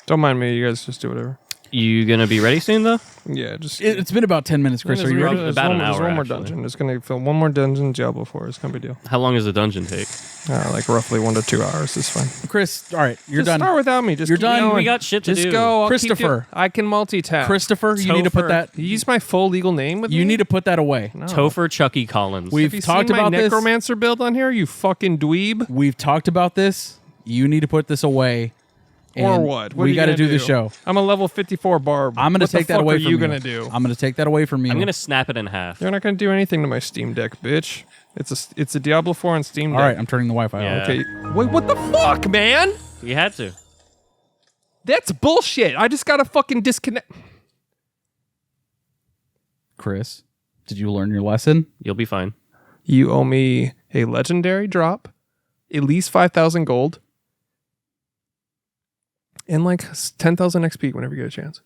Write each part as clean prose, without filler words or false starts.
Don't mind me. You guys just do whatever. You gonna be ready soon, though? Yeah, just... It's been about 10 minutes, Chris. Are you ready? About an hour, There's one more actually. dungeon. It's going to fill one more dungeon, Diablo 4. It's going to be a deal. How long does the dungeon take? Like roughly 1 to 2 hours is fine. Chris, all right. You're Just done. start without me. Just You're keep done. going. We got shit to Just do. go. I'll keep Christopher. I can multitask. Christopher, you need to put Topher. that... You use my full legal name with me? You need to put that away. No. Topher Chucky Collins. We've Have you talked seen my about this. necromancer build on here, you fucking dweeb? We've talked about this. You need to put this away. Or And what? We got to do the show. I'm a level 54 barb. I'm going to What the take that fuck away are from you you. going to do? I'm going to take that away from you. I'm gonna snap it in half. You're not going to do anything to my Steam Deck, bitch. It's a Diablo 4 on Steam Deck. All right, I'm turning the Wi-Fi Yeah. off. Okay. Wait, what the fuck, man? You had to. That's bullshit. I just got to fucking disconnect. Chris, did you learn your lesson? You'll be fine. You owe me a legendary drop, at least 5,000 gold, and like 10,000 XP whenever you get a chance.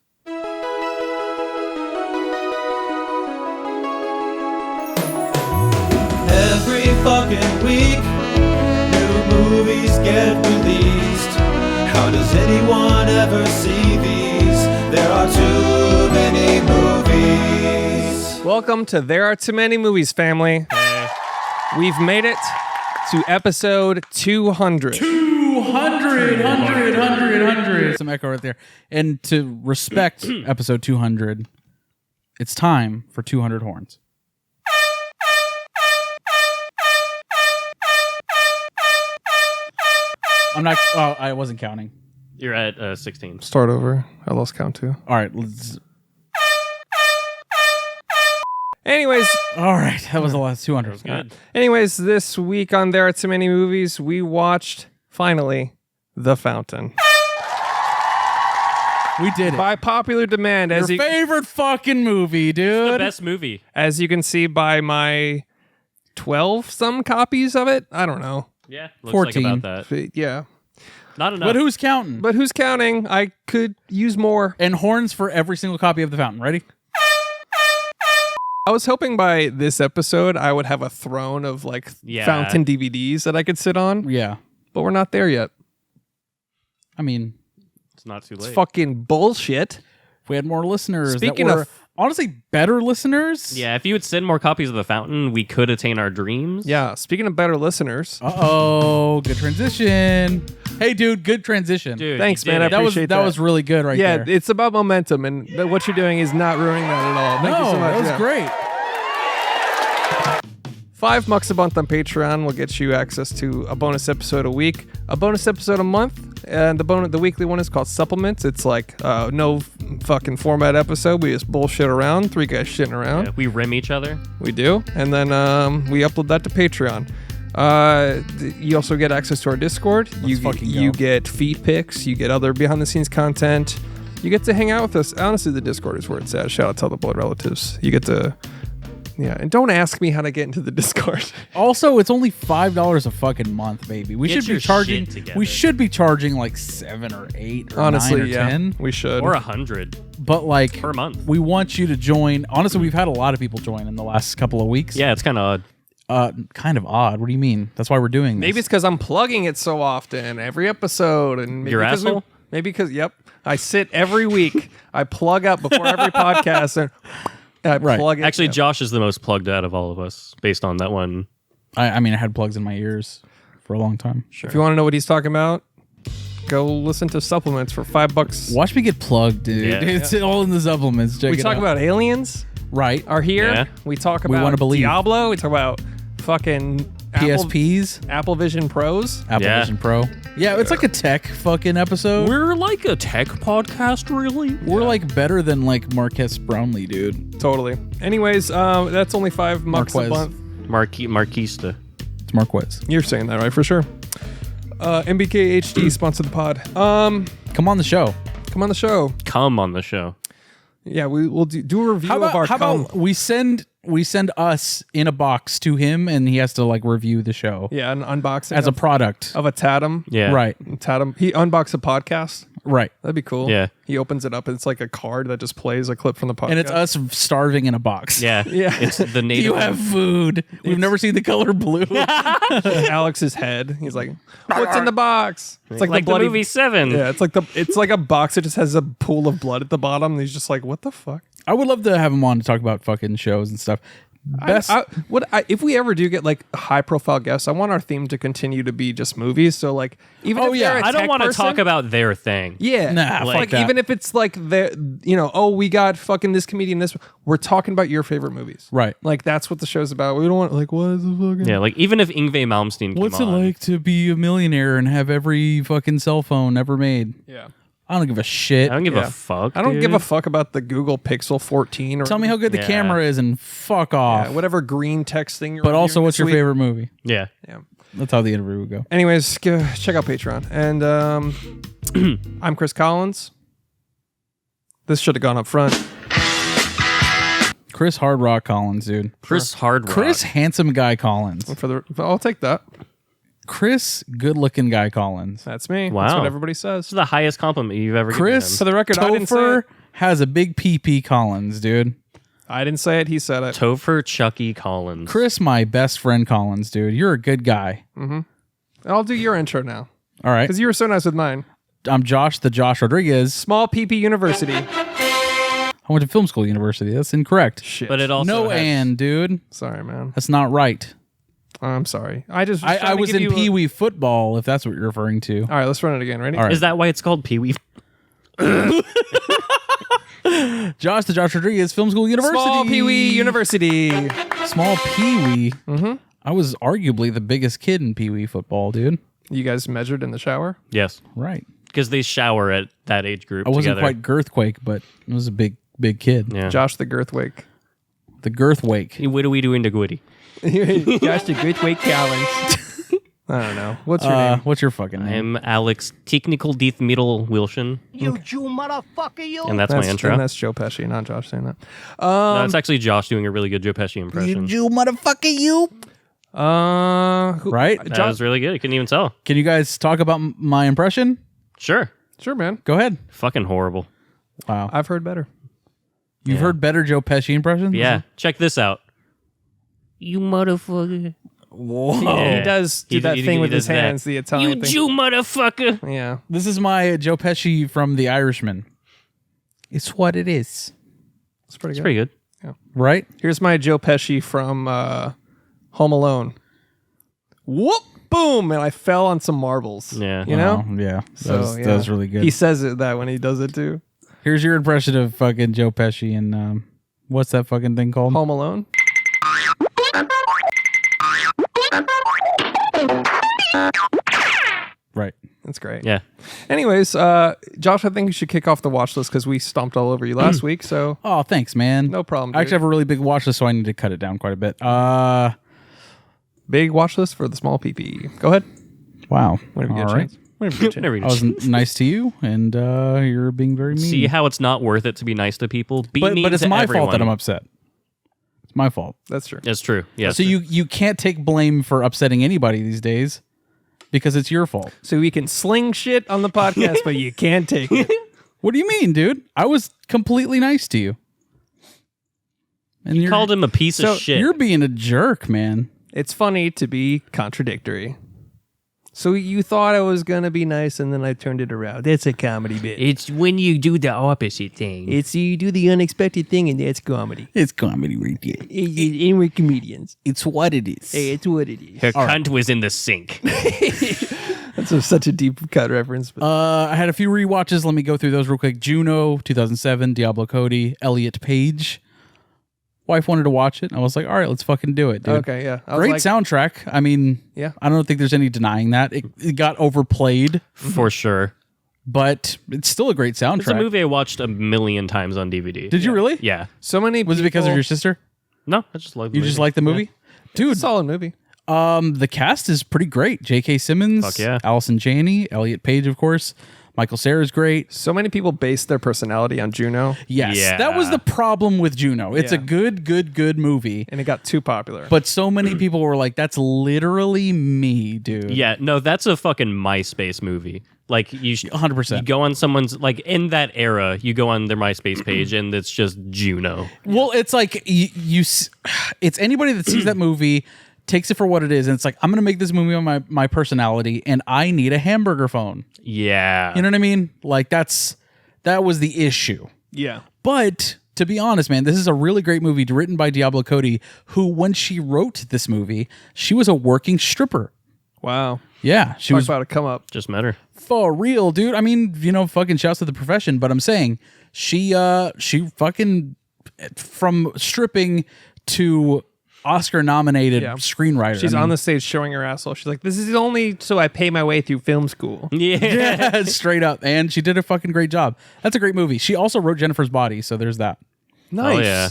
Every fucking week, new movies get released. How does anyone ever see these? There are too many movies. Welcome to There Are Too Many Movies, family. We've made it to episode 200. 100. Some echo right there. And to respect episode 200, it's time for 200 horns. I'm not. Oh, I wasn't counting. You're at 16. Start over. I lost count too. All right. Let's. Anyways, All right. That was the last 200. Good. this week on There Are Too Many Movies, we watched, finally, The Fountain. We did it. By popular demand, Your favorite fucking movie, The dude. best movie. as you can see by my 12-some copies of it. I don't know. Yeah. Looks 14. like about that. Yeah. Not enough. But who's counting? But who's counting? I could use more. And horns for every single copy of The Fountain. Ready? I was hoping by this episode I would have a throne of like Yeah. Fountain DVDs that I could sit on, Yeah. but we're not there yet. I mean, It's not too It's late. fucking bullshit. if we had more listeners Speaking that were of- honestly better listeners. Yeah, if you would send more copies of The Fountain, we could attain our dreams. Yeah, speaking of better listeners, Uh-oh, good transition. Hey, dude, good transition. Dude, Thanks, you did man. I it. that was appreciate that that. was really good right yeah, there. it's about momentum, and what you're doing is not ruining that at all. Thank you so much. that was Yeah. great. $5 a month on Patreon will get you access to a bonus episode a week, a bonus episode a month, and the weekly one is called Supplements. It's like no fucking format episode. We just bullshit around, three guys shitting around. Yeah, we rim each other. We do, and then we upload that to Patreon. You also get access to our Discord. fucking You go. get feed pics. You get other behind the scenes content. You get to hang out with us. Honestly, the Discord is where it's at. Shout out to all the blood relatives. You get to, yeah. And don't ask me how to get into the Discord. Also, it's only $5 a fucking month, baby. We Get should be your charging. shit together. We should be charging like 7 or 8 or Honestly, 9 or yeah, 10. we should. Or 100 But like per month. we want you to join. Honestly, we've had a lot of people join in the last couple of weeks. Yeah, it's kind of odd. Kind of odd. What do you mean? That's why we're doing this. Maybe it's because I'm plugging it so often every episode, and maybe Your 'cause asshole? maybe because I sit every week. I plug up before every podcast, and I Right. plug it. Actually, yeah. Josh is the most plugged out of all of us based on that one. I mean, I had plugs in my ears for a long time. If you want to know what he's talking about, go listen to Supplements for $5. Watch me get plugged, dude. Yeah. It's all in the supplements. Check We it talk out. about aliens right are here. Yeah. We talk We about wanna believe. Diablo. We talk about fucking PSPs, Apple Vision Pros. Apple Yeah. Vision Pro. Yeah, it's like a tech fucking episode. We're like a tech podcast, really. We're like better than like Marquez Brownlee, dude. Totally. Anyways, that's only $5 a Marquez. month. Marquista. It's Marquez. You're saying that right for sure. MBK HD sponsored the pod. Come on the show. Come on the show. Come on the show. Yeah, we'll do a review of our how cum. about we send us in a box to him and he has to like review the show Yeah, an unboxing as a product. of a Tatum. Yeah. Right. Tatum. He unboxed a podcast. Right. That'd be cool. Yeah. He opens it up and it's like a card that just plays a clip from the podcast. And it's us starving in a box. Yeah. Yeah. It's the native. You have food. We've never seen the color blue. Alex's head. He's like, "What's in the box?" It's like the movie Seven. Yeah, it's like a box that just has a pool of blood at the bottom. And he's just like, "What the fuck?" I would love to have him on to talk about fucking shows and stuff. Best. If we ever do get like high profile guests, I want our theme to continue to be just movies. So like, even if they're a I don't tech want to person- talk about their thing. Yeah, Nah, like fuck that. even if it's like we got fucking this comedian. This we're talking about your favorite movies, Right. Like that's what the show's about. We don't want like what is the fucking Yeah, like even if Yngwie Malmsteen came What's it on, like to be a millionaire and have every fucking cell phone ever made? yeah. I don't give a shit. I don't give Yeah. a fuck. I don't give a dude. fuck about the Google Pixel 14 or Tell me how good the Yeah. camera is and fuck off. yeah, whatever green text thing you're But also, reviewing what's this your week. favorite movie? Yeah. Yeah. That's how the interview would go. Anyways, check out Patreon. And I'm Chris Collins. This should have gone up front. Chris Hard Rock Collins, dude. Chris Hard Rock. Chris Handsome Guy Collins. I'll take that. Chris Good Looking Guy Collins. That's me. That's Wow. what everybody says. This is the highest compliment you've ever Chris For the record, I didn't say Topher it. has a big PP Collins, dude. I didn't say it. He said it. given him. Topher Chucky Collins. Chris, my best friend Collins, dude. You're a good guy. I'll do your intro now All right. because you were so nice with mine. I'm Josh, the Josh Rodriguez. Small PP University. I went to film school university. That's incorrect. Shit. But it also No, has, and dude, Sorry, man. that's not right. I'm sorry. I just. I was in Pee Wee football, if that's what you're referring to. All right, let's run it again. Ready? All right. Is that why it's called Pee Wee? Josh, the Josh Rodriguez Film School University. Small Pee Wee University. Small Pee Wee. Mm-hmm. I was arguably the biggest kid in Pee Wee football, dude. You guys measured in the shower? Yes, Right. because they shower at that age group. I wasn't together. quite Girthquake, but I was a big kid. Yeah. Josh the Girthwake. The Girthwake. What are we doing to Goody? Josh the Girthwake Collins. I don't know. What's your name? What's your fucking name? I'm Alex Technical Death Metal Wilson. You Jew motherfucker, you! And that's my intro. And that's Joe Pesci, not Josh saying that. No, it's actually Josh doing a really good Joe Pesci impression. You motherfucker, you. Right? That was really good. I couldn't even tell. Can you guys talk about my impression? Sure. Sure, man. Go ahead. Fucking horrible. Wow. I've heard better. You've heard better Joe Pesci impressions? Yeah. Check this out. You motherfucker. Whoa. Yeah. He does do He- that he- thing he with his does that. hands, the Italian You thing. Jew motherfucker. Yeah. This is my Joe Pesci from The Irishman. It's what it is. It's pretty It's good. pretty good. Right? Here's my Joe Pesci from Home Alone. Whoop! Boom! And I fell on some marbles. Yeah. You know? Oh, yeah. So, That was really good. He says it that when he does it too. Here's your impression of fucking Joe Pesci and what's that fucking thing called? Home Alone. Right. That's great. Yeah. Anyways, Josh, I think you should kick off the watch list because we stomped all over you last week. So Oh, thanks, man. no problem. I actually have a really big watch list, so I need to cut it down quite a bit. Big watch list for the small PP. Go ahead. Wow. Whenever you get All a right. chance. Whenever you get a chance. Never I was nice to you, and you're being very mean. See how it's not worth it to be nice to people? Be mean but it's to my everyone. fault that I'm upset. It's my fault. That's true. It's true. Yes. So you can't take blame for upsetting anybody these days because it's your fault. So we can sling shit on the podcast, but you can't take it. What do you mean, dude? I was completely nice to you. And you called him a piece of shit. You're being a jerk, man. It's funny to be contradictory. So you thought I was going to be nice and then I turned it around. That's a comedy bit. It's when you do the opposite thing. It's you do the unexpected thing and that's comedy. It's comedy right there. And we're comedians. It's what it is. Hey, it's what it is. Her cunt was in the sink. That's such a deep cut reference. But I had a few rewatches. Let me go through those real quick. Juno, 2007, Diablo Cody, Elliot Page. Wife wanted to watch it. I was like, all right, let's fucking do it, dude. okay, yeah. I was Great like, soundtrack. I mean, Yeah. I don't think there's any denying that. It got overplayed, For sure. but it's still a great soundtrack. It's a movie I watched a million times on DVD. Did you really? Yeah. So many Was it because of people- your sister? No, I just love You just like the movie? Dude, Solid movie. the cast is pretty great. J.K. Simmons, Fuck yeah. Allison Janney, Elliot Page, of course. Michael Cera's great. So many people base their personality on Juno Yes, Yeah. that was the problem with Juno. It's a Yeah. good movie. and it got too popular. But so many people were like, that's literally me, dude. Yeah, no, that's a fucking MySpace movie. Like you 100%. You go on someone's like in that era, you go on their MySpace page and it's just Juno. Well, it's like it's anybody that sees that movie takes it for what it is, and it's like, I'm gonna make this movie on my personality, and I need a hamburger phone. Yeah. You know what I mean? Like that was the issue. Yeah. But to be honest, man, this is a really great movie written by Diablo Cody, who, when she wrote this movie, she was a working stripper. Wow. Yeah, she Talk was about to come up. Just met her. for real, dude. I mean, fucking shouts to the profession, but I'm saying she fucking, from stripping to Oscar nominated screenwriter. She's on the stage showing her asshole. She's like, this is only so I pay my way through film school. Yeah, straight up. And she did a fucking great job. That's a great movie. She also wrote Jennifer's Body, so there's that. Nice. Oh, yeah.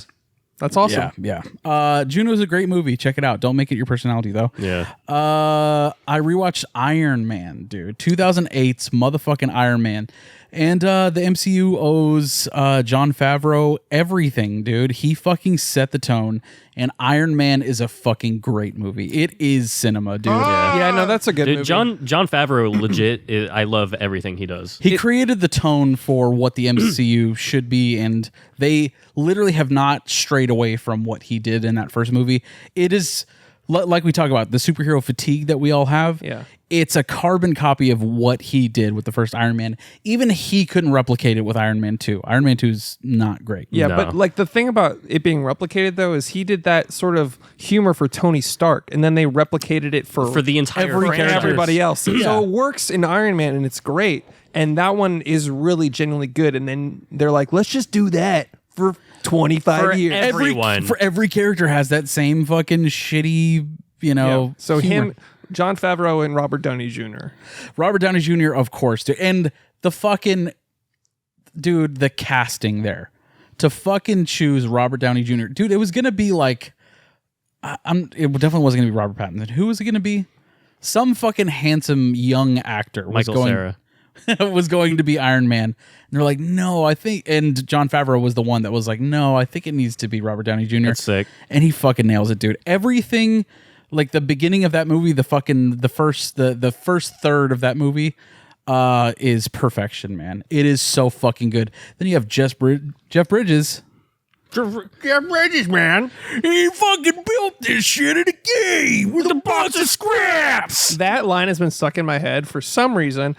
That's awesome. Yeah. Juno's a great movie. Check it out. Don't make it your personality, though. Yeah. I rewatched Iron Man, dude. 2008's motherfucking Iron Man. And the MCU owes Jon Favreau everything, dude. He fucking set the tone. And Iron Man is a fucking great movie. It is cinema, dude. Yeah, no, that's a good movie. John Favreau, legit, I love everything he does. He created the tone for what the MCU should be, and they literally have not strayed away from what he did in that first movie. It is, like we talk about, the superhero fatigue that we all have. Yeah. It's a carbon copy of what he did with the first Iron Man. Even he couldn't replicate it with Iron Man 2. Iron Man 2 is not great. Yeah, No. but like the thing about it being replicated though is he did that sort of humor for Tony Stark, and then they replicated it for the entire for franchise. everybody else. So it works in Iron Man, and it's great. And that one is really genuinely good. And then they're like, let's just do that for 25 For years. everyone. Every character has that same fucking shitty, Yeah. So humor. him, Jon Favreau, and Robert Downey Jr. Robert Downey Jr., of course, dude. And the fucking dude, the casting there to fucking choose Robert Downey Jr. Dude, it was gonna be like, it definitely wasn't gonna be Robert Pattinson. Who was it gonna be? Some fucking handsome young actor Michael Cera. was going to be Iron Man. And they're like, no, I think, and Jon Favreau was the one that was like, no, I think it needs to be Robert Downey Jr. That's sick. And he fucking nails it, dude. Everything, like the beginning of that movie, the first third of that movie is perfection, man. It is so fucking good. Then you have Jeff Bridges. Jeff Bridges, man. He fucking built this shit in a game with a bunch of scraps. That line has been stuck in my head for some reason.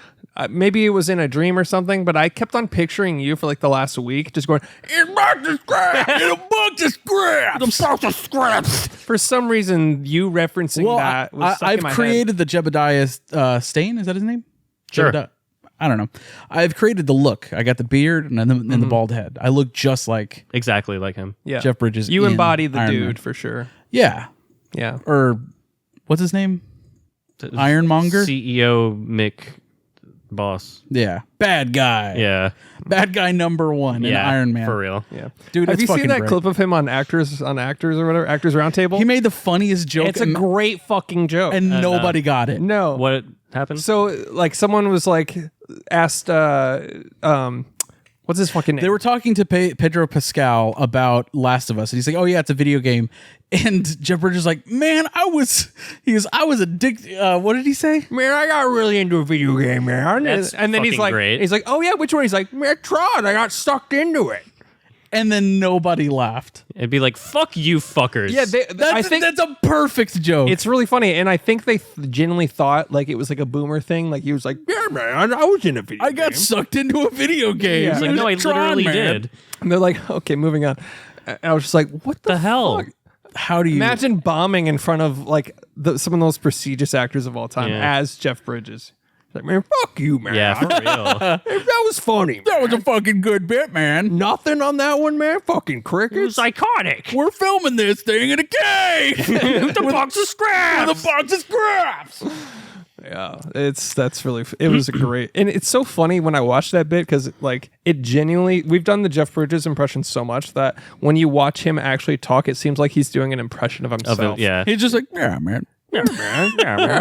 Maybe it was in a dream or something, but I kept on picturing you for like the last week, just going, "It's a bunch of scraps, it's a bunch of scraps, it's a bunch of scraps." For some reason, you referencing that was stuck in I've my created the Jebediah Stain. Is that his name? Sure. Jebediah. I don't know. I've created the look. I got the beard and the bald head. I look just like Exactly like him. Yeah. Jeff Bridges. You in embody the Iron dude Man. for sure. Yeah. Yeah. Or what's his name? Ironmonger? CEO Mick Boss. Yeah. Bad guy. Yeah. Bad guy number one in Iron Man. For real. Yeah. Dude, have it's you seen fucking that great. clip of him on Actors or whatever? Actors Roundtable? He made the funniest joke It's a great fucking joke. and nobody got it. no. What happened? So like someone was like asked what's his fucking name? They were talking to Pedro Pascal about Last of Us, and he's like, "Oh yeah, it's a video game." And Jeff Bridges is like, "Man, I was addicted." What did he say? Man, I got really into a video game, man. That's and then he's fucking like, great. he's like, "Oh yeah, which one?" He's like, "Man, Tron. I got sucked into it." And then nobody laughed. It'd be like, fuck you fuckers. Yeah, I think that's a perfect joke. it's really funny, and I think they genuinely thought like it was like a boomer thing. Like he was like, "Yeah, man, I was in a video I got game." sucked into a video game. Yeah. It's like, It was no, I Tron, literally man. did. And they're like, "Okay, moving on." And I was just like, "What the hell? fuck? How do you Imagine bombing in front of like some of the most prestigious actors of all time Yeah. as Jeff Bridges." He's like, "Man, fuck you, man. Yeah, for real. That was funny. That was a fucking good bit, man. Nothing on that one, man. Fucking It crickets." was iconic. We're filming this thing in a cave with a box of scraps. With a box of scraps. Yeah, it was a great, and it's so funny when I watched that bit because like it genuinely, we've done the Jeff Bridges impression so much that when you watch him actually talk, it seems like he's doing an impression of himself. Yeah. He's just like, yeah, man. Yeah, man.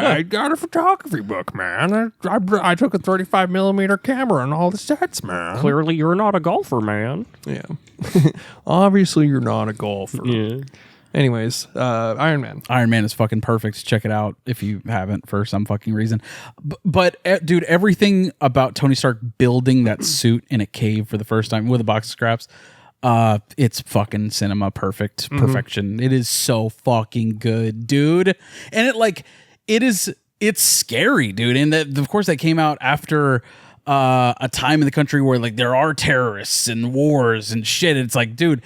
I got a photography book, man. I took a 35mm camera on all the sets, man. Clearly, you're not a golfer, man. Yeah. Obviously, you're not a golfer. Yeah. Anyways, Iron Man. Iron Man is fucking perfect. Check it out if you haven't for some fucking reason. But dude, everything about Tony Stark building that suit in a cave for the first time with a box of scraps, it's fucking cinema perfection. It is so fucking good, dude. And it's scary, dude. And that, of course, that came out after a time in the country where like there are terrorists and wars and shit. It's like, dude,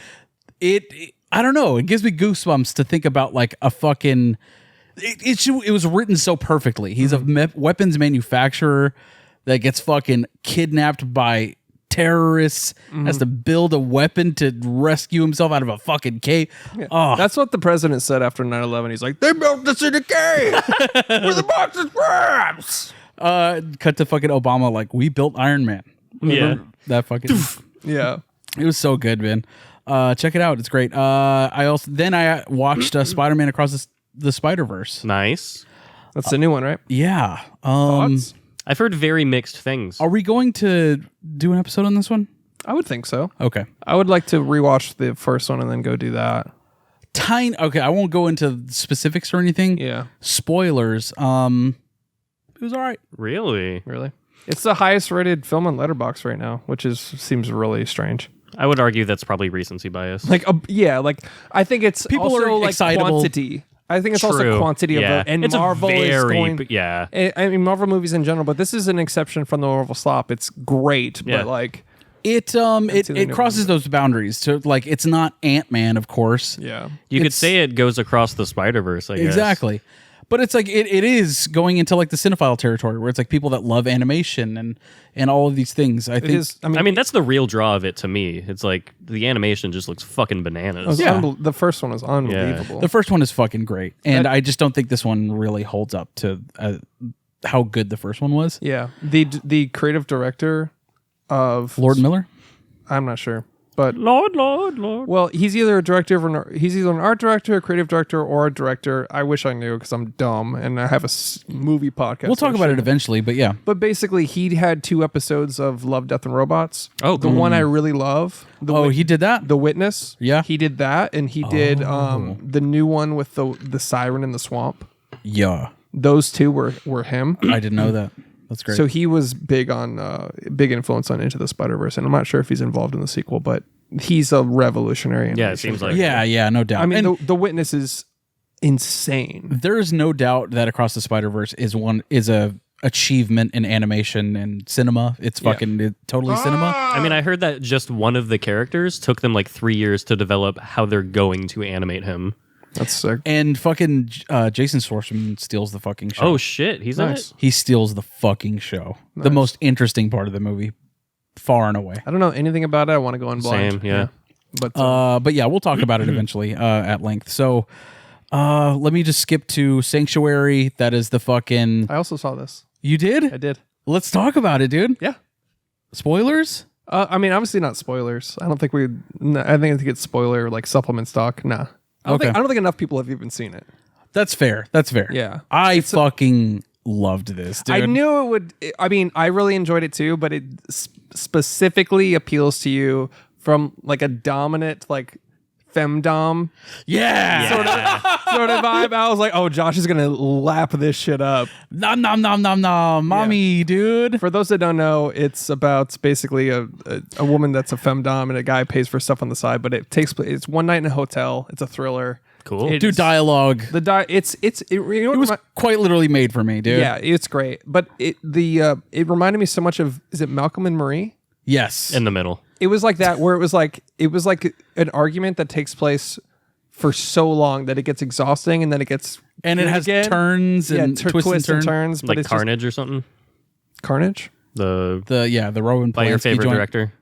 I don't know. It gives me goosebumps to think about like a fucking. It was written so perfectly. He's a weapons manufacturer that gets fucking kidnapped by terrorists, has to build a weapon to rescue himself out of a fucking cave. Yeah. Oh, That's what the president said after 9/11. He's like, they built this in a cave with a box of scraps. cut to fucking Obama like, we built Iron Man. Yeah. That fucking. Yeah. It was so good, man. Check it out. It's great. I watched Spider-Man Across the Spiderverse. Nice. That's the new one, right? Yeah. Thoughts? I've heard very mixed things. Are we going to do an episode on this one? I would think so. Okay. I would like to rewatch the first one and then go do that. Okay, I won't go into specifics or anything. Yeah. Spoilers. It was all right. Really? Really? It's the highest rated film on Letterboxd right now, which seems really strange. I would argue that's probably recency bias. Like, I think it's People also are like excitable. quantity. I think it's also True. quantity Yeah. of and It's a Marvel is very going. yeah. I mean, Marvel movies in general, but this is an exception from the Marvel slop. It's great, Yeah. but like, It the new crosses one. those boundaries. So like, it's not Ant-Man, of course. yeah, You could It's- say it goes across the Spider-Verse, I guess. Exactly. But it's like it is going into like the cinephile territory where it's like people that love animation and all of these things. I it think is. I mean, that's the real draw of it to me. It's like the animation just looks fucking bananas. Yeah. the first one was unbelievable. the first one is fucking great, and I just don't think this one really holds up to how good the first one was. Yeah, the creative director of Lord Miller. I'm not sure, but Lord. well, he's either a director he's either an art director, a creative director, or a director. I wish I knew because I'm dumb and I have a movie podcast. We'll talk about it eventually, but yeah. But basically, he had 2 episodes of Love, Death, and Robots. Oh, the cool. one I really love. He did that. The Witness. Yeah. he did that, and he did the new one with the siren in the swamp. Yeah, Those 2 were him. I didn't know that. That's great. So he was big influence on Into the Spider-Verse, and I'm not sure if he's involved in the sequel, but he's a revolutionary. Yeah, it seems like. yeah, no doubt. I mean, And the Witness is insane. there is no doubt that Across the Spider-Verse is a achievement in animation and cinema. It's fucking totally cinema. I mean, I heard that just one of the characters took them like 3 years to develop how they're going to animate him. That's sick. And fucking Jason Schwartzman steals the fucking show. Oh shit, he's in Nice. it. He steals the fucking show. The most interesting part of the movie, far and away. I don't know anything about it. I want to go in blind. Same, yeah. But Yeah, we'll talk about it eventually at length. So let me just skip to Sanctuary. That is the fucking. I also saw this. You did? I did. Let's talk about it, dude. Yeah. Spoilers? I mean, obviously not spoilers. I think it's spoiler like supplement stock. Nah. I don't think enough people have even seen it. That's fair. That's fair. Yeah. I fucking loved this, dude. I knew it would. I mean, I really enjoyed it too, but it specifically appeals to you from like a dominant, like femdom Yeah. sort of vibe. I was like, oh, Josh is gonna lap this shit up. Nom nom nom nom nom. Mommy, dude. For those that don't know, it's about basically a woman that's a femdom and a guy pays for stuff on the side, but it takes place. It's one night in a hotel. It's a thriller. Cool. It's- Dude, dialogue. It was quite literally made for me, dude. Yeah, it's great. But it reminded me so much of, is it Malcolm and Marie? Yes. in the middle. It was like that, where it was like an argument that takes place for so long that it gets exhausting, and then it gets and it good has again. turns and twists and turns, but Like it's Carnage or something. just Carnage. The the Rowan by your Polanski favorite joint. director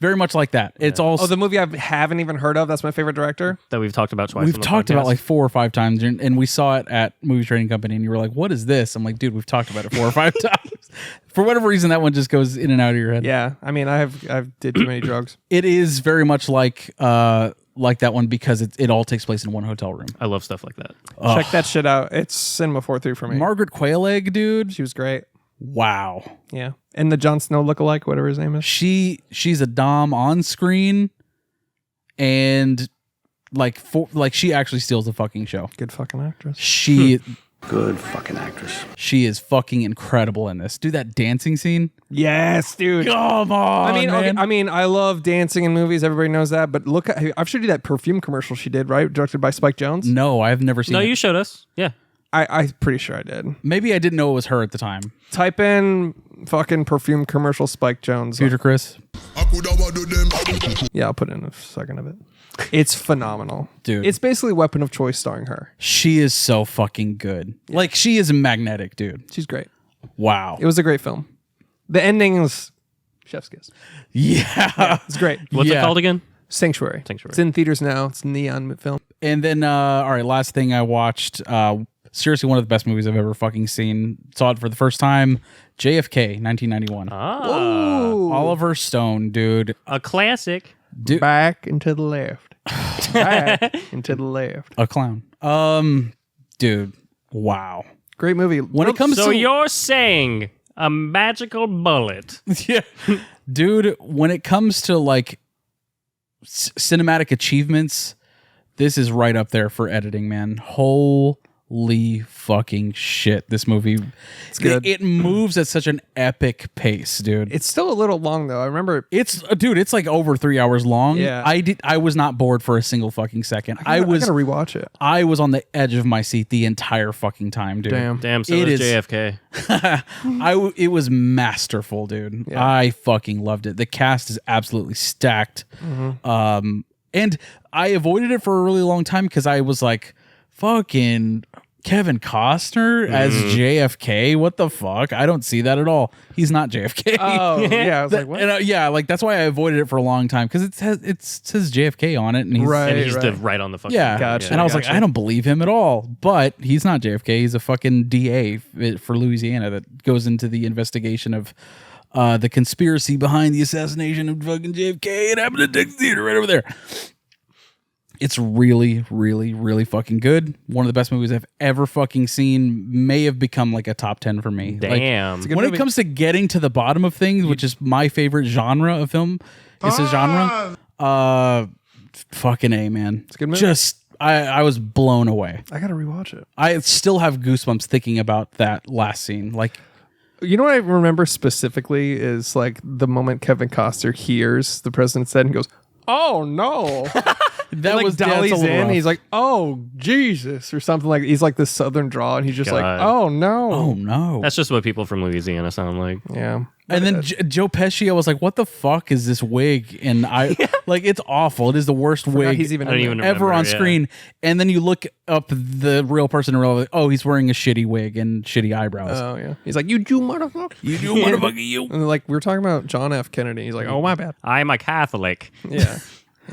Very much like that. It's all Oh, the movie I haven't even heard of. That's my favorite director. that we've talked about twice. we've on the talked about podcast. like 4 or 5 times, and we saw it at Movie Trading Company, and you were like, "What is this?" I'm like, "Dude, we've talked about it 4 or 5 times." For whatever reason, that one just goes in and out of your head. Yeah, I mean, I've did too many drugs. It is very much like that one because it all takes place in one hotel room. I love stuff like that. Check that shit out. It's Cinema 4-3 for me. Margaret Quayle, dude. She was great. Wow. Yeah, and the Jon Snow lookalike, whatever his name is. She's a dom on screen, and like she actually steals the fucking show. Good fucking actress. She Good fucking actress. she is fucking incredible in this. Dude, that dancing scene. Yes, dude. Come on, I mean, man. okay, I mean, I love dancing in movies. Everybody knows that. But look, I've showed you that perfume commercial she did, right? Directed by Spike Jonze. No, I've never seen No, it. you showed us. Yeah. I'm pretty sure I did. Maybe I didn't know it was her at the time. Type in fucking perfume commercial Spike Jonze. Future Chris. Yeah, I'll put in a second of it. It's phenomenal. Dude. It's basically Weapon of Choice starring her. She is so fucking good. Like, she is magnetic, dude. She's great. Wow. It was a great film. The ending was chef's kiss. Yeah. It's great. What's it called again? Sanctuary. Sanctuary. It's in theaters now. It's a neon film. And then, all right, last thing I watched, seriously, one of the best movies I've ever fucking seen. Saw it for the first time. JFK, 1991. Oliver Stone, dude. A classic. Back and to the left. Back and to the left. A clown. Dude, wow. Great movie. When it comes So to you're saying a magical bullet. yeah, dude, when it comes to like cinematic achievements, this is right up there for editing, man. Holy fucking shit. This movie, it's good. It moves at such an epic pace, dude. It's still a little long though. I remember It's it's like over 3 hours long. Yeah. I was not bored for a single fucking second. I I was gotta rewatch it. I was on the edge of my seat the entire fucking time, dude. Damn, so It is is- JFK. It was masterful, dude. Yeah. I fucking loved it. The cast is absolutely stacked. And I avoided it for a really long time because I was like, fucking Kevin Costner as JFK. What the fuck? I don't see that at all. He's not JFK. Oh, yeah. I was like, what? And yeah, like that's why I avoided it for a long time because it says JFK on it, and he's Right. And he's right on the fucking. yeah. Gotcha. And I was like, I don't believe him at all. But he's not JFK. He's a fucking DA for Louisiana that goes into the investigation of the conspiracy behind the assassination of fucking JFK. It happened at Dick's Theater right over there. It's really, really, really fucking good. One of the best movies I've ever fucking seen. May have become like a top 10 for me. Damn. Like, when it comes to getting to the bottom of things, which is my favorite genre of film, it's a genre. Fucking A, man. It's a good movie. Just I was blown away. I gotta rewatch it. I still have goosebumps thinking about that last scene. Like, You know what I remember specifically is like the moment Kevin Costner hears the president said and goes, "Oh no!" that like was dollies that's a little in. rough. He's like, "Oh Jesus," or something like. He's like this southern draw, and he's just like, God. "Oh no!" oh no. That's just what people from Louisiana sound like. Yeah. And then Joe Pesci, I was like, "What the fuck is this wig?" And I like, it's awful. It is the worst wig He's even I don't in even there. ever remember, on yeah. screen. And then you look up the real person and realize, oh, he's wearing a shitty wig and shitty eyebrows. Oh yeah. He's like, "You do motherfucker." you do, motherfucker, you. And like we were talking about John F. Kennedy. He's like, "Oh my bad." I'm a Catholic. Yeah.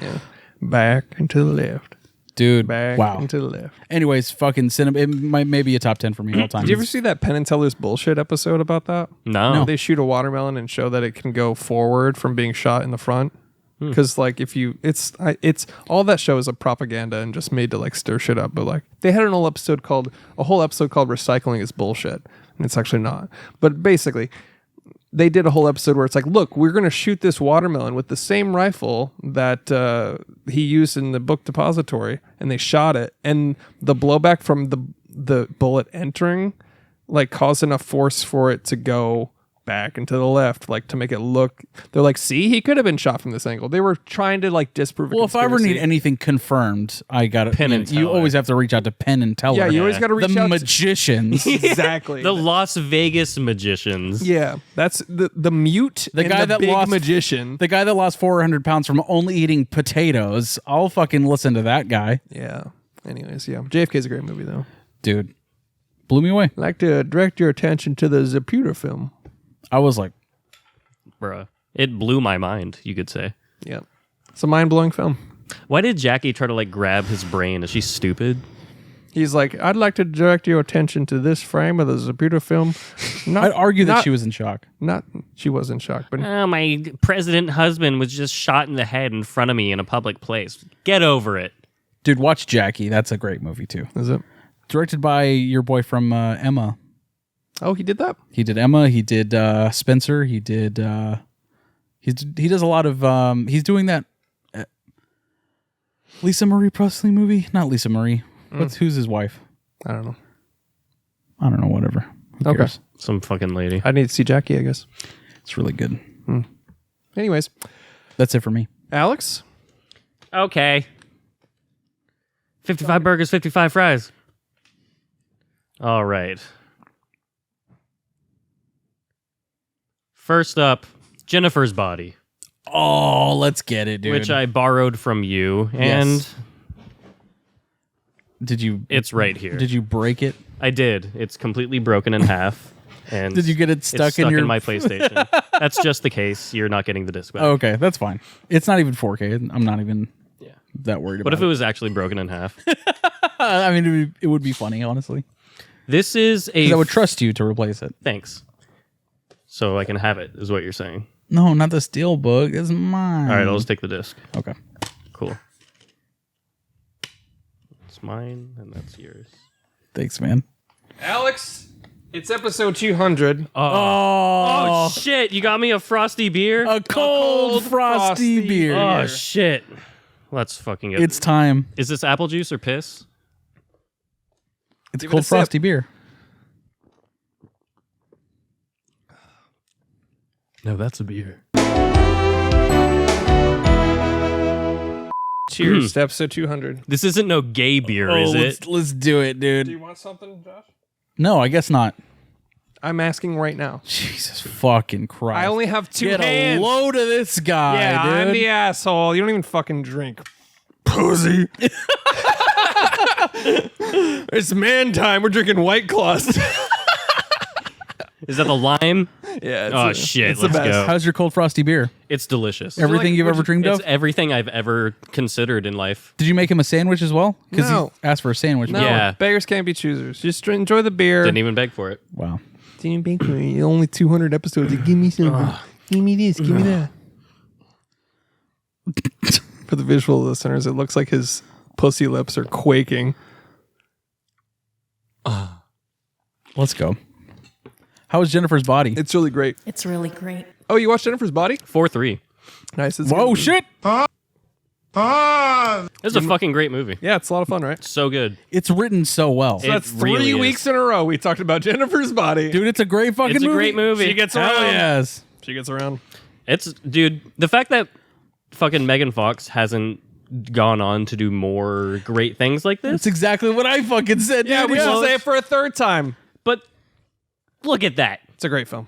Yeah. Back and to the left. Dude, Back wow. and to the left. Anyways, fucking cinema. It might maybe a top 10 for me all time. Did you ever see that Penn and Teller's bullshit episode about that? No. They shoot a watermelon and show that it can go forward from being shot in the front. Because like if you, it's all that show is a propaganda and just made to like stir shit up. But like they had a whole episode called "Recycling is Bullshit," and it's actually not. But basically, they did a whole episode where it's like, look, we're going to shoot this watermelon with the same rifle that he used in the book depository, and they shot it, and the blowback from the bullet entering like caused enough force for it to go back and to the left, like to make it look. They're like, see, he could have been shot from this angle. They were trying to like disprove. Well, if I ever need anything confirmed, I got to Penn and You Teller. always have to reach out to Penn and Teller. yeah, you always got to reach the out. magicians. Exactly. The Las Vegas magicians. Yeah, that's the mute. The and guy the that big lost magician. The guy that lost 400 pounds from only eating potatoes. I'll fucking listen to that guy, Yeah. Anyways, yeah, JFK's a great movie though. dude. Blew me away. I'd like to direct your attention to the Zapruder film. I was like, Bruh. It blew my mind, you could say. Yeah, it's a mind-blowing film. Why did Jackie try to like grab his brain? Is she stupid? He's like, I'd like to direct your attention to this frame of the Zapruder film. I'd argue that she was in shock. She was in shock, but Oh, my president husband was just shot in the head in front of me in a public place. Get over it. Dude, watch Jackie. That's a great movie too. is it? Directed by your boy from Emma. Oh, he did that. He did Emma. He did Spencer. He did. He does a lot of. He's doing that. Lisa Marie Presley movie? Not Lisa Marie. Who's his wife? I don't know. Whatever. Who Okay. cares? Some fucking lady. I need to see Jackie, I guess. It's really good. Anyways, That's it for me. Alex? Okay. 55 burgers, 55 fries. All right. First up, Jennifer's Body, Oh, let's get it, dude. which I borrowed from you, and Yes. Did you it's right here. Did you break it? I did. It's completely broken in half. And Did you get it it's stuck in your- my PlayStation? That's just the case. You're not getting the disc back. Oh, okay, that's fine. It's not even 4K. I'm not even that worried What about if it was actually broken in half? I mean, it would be funny, honestly. This is a 'Cause I would trust you to replace it. thanks. So I can have it, is what you're saying. No, not the steel book. It's mine. All right, I'll just take the disc. Okay. Cool. It's mine, and that's yours. Thanks, man. Alex, it's episode 200. Oh, shit! You got me a frosty beer. A cold frosty beer. Oh shit! Let's fucking get. It's time. Is this apple juice or piss? It's Give it cold a sip. frosty beer. No, that's a beer. Cheers to episode 200. This isn't no gay beer, is it? Let's do it, dude. Do you want something, Josh? No, I guess not. I'm asking right now. Jesus fucking Christ. I only have two Get hands. a load of this guy, Yeah, dude. I'm the asshole. You don't even fucking drink. Pussy. It's man time. We're drinking White Claws. Is that the lime? Yeah. Oh shit! It's the Let's best. go. How's your cold frosty beer? It's delicious. Everything you've ever dreamed It's of? everything I've ever considered in life. Did you make him a sandwich as well? Because No. he asked for a sandwich. No, Yeah. beggars can't be choosers. Just enjoy the beer. Didn't even beg for it. Wow. Didn't beg for it. Only 200 episodes. Give me some. Give me this. Give me that. For the visual listeners, it looks like his pussy lips are quaking. Let's go. How was Jennifer's Body? It's really great. It's really great. Oh, you watched Jennifer's Body? 4-3. Nice. It's Whoa, good. shit. This is a fucking great movie. Yeah, it's a lot of fun, right? So good. It's written so well. It That's really 3 is. weeks in a row we talked about Jennifer's Body. Dude, it's a great fucking It's a movie. great movie. She gets Hell around. yes. She gets around. Dude, the fact that fucking Megan Fox hasn't gone on to do more great things like this. That's exactly what I fucking said, Yeah, dude. we should say it for a third time. But look at that. It's a great film.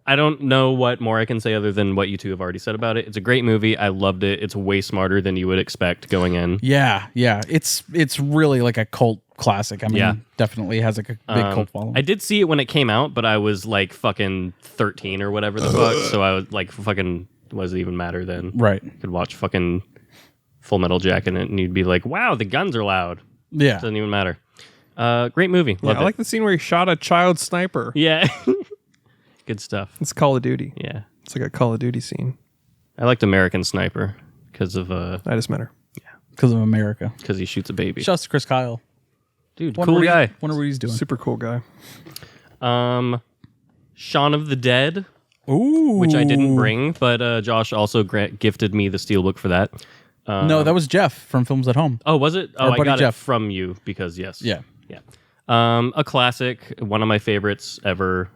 I don't know what more I can say other than what you two have already said about it. It's a great movie. I loved it. It's way smarter than you would expect going in. Yeah, yeah. It's really like a cult classic. I mean, Yeah. definitely has like a big cult following. I did see it when it came out, but I was like fucking 13 or whatever the fuck. So I was like fucking, doesn't even matter then. Right. Could watch fucking Full Metal Jacket and you'd be like, wow, the guns are loud. Yeah. Doesn't even matter. Great movie. Yeah, Loved I like it. the scene where he shot a child sniper. Yeah. Good stuff. It's Call of Duty. Yeah. It's like a Call of Duty scene. I liked American Sniper because of I just met her. Because of America. because he shoots a baby. Shouts to Chris Kyle. Dude, Wonder cool what guy. Wonder what he's doing. Super cool guy. Shaun of the Dead, Ooh. which I didn't bring, but Josh also gifted me the steelbook for that. No, that was Jeff from Films at Home. Oh, was it? Oh, Our I buddy got Jeff. it from you because yes. Yeah. Yeah. A classic, one of my favorites ever.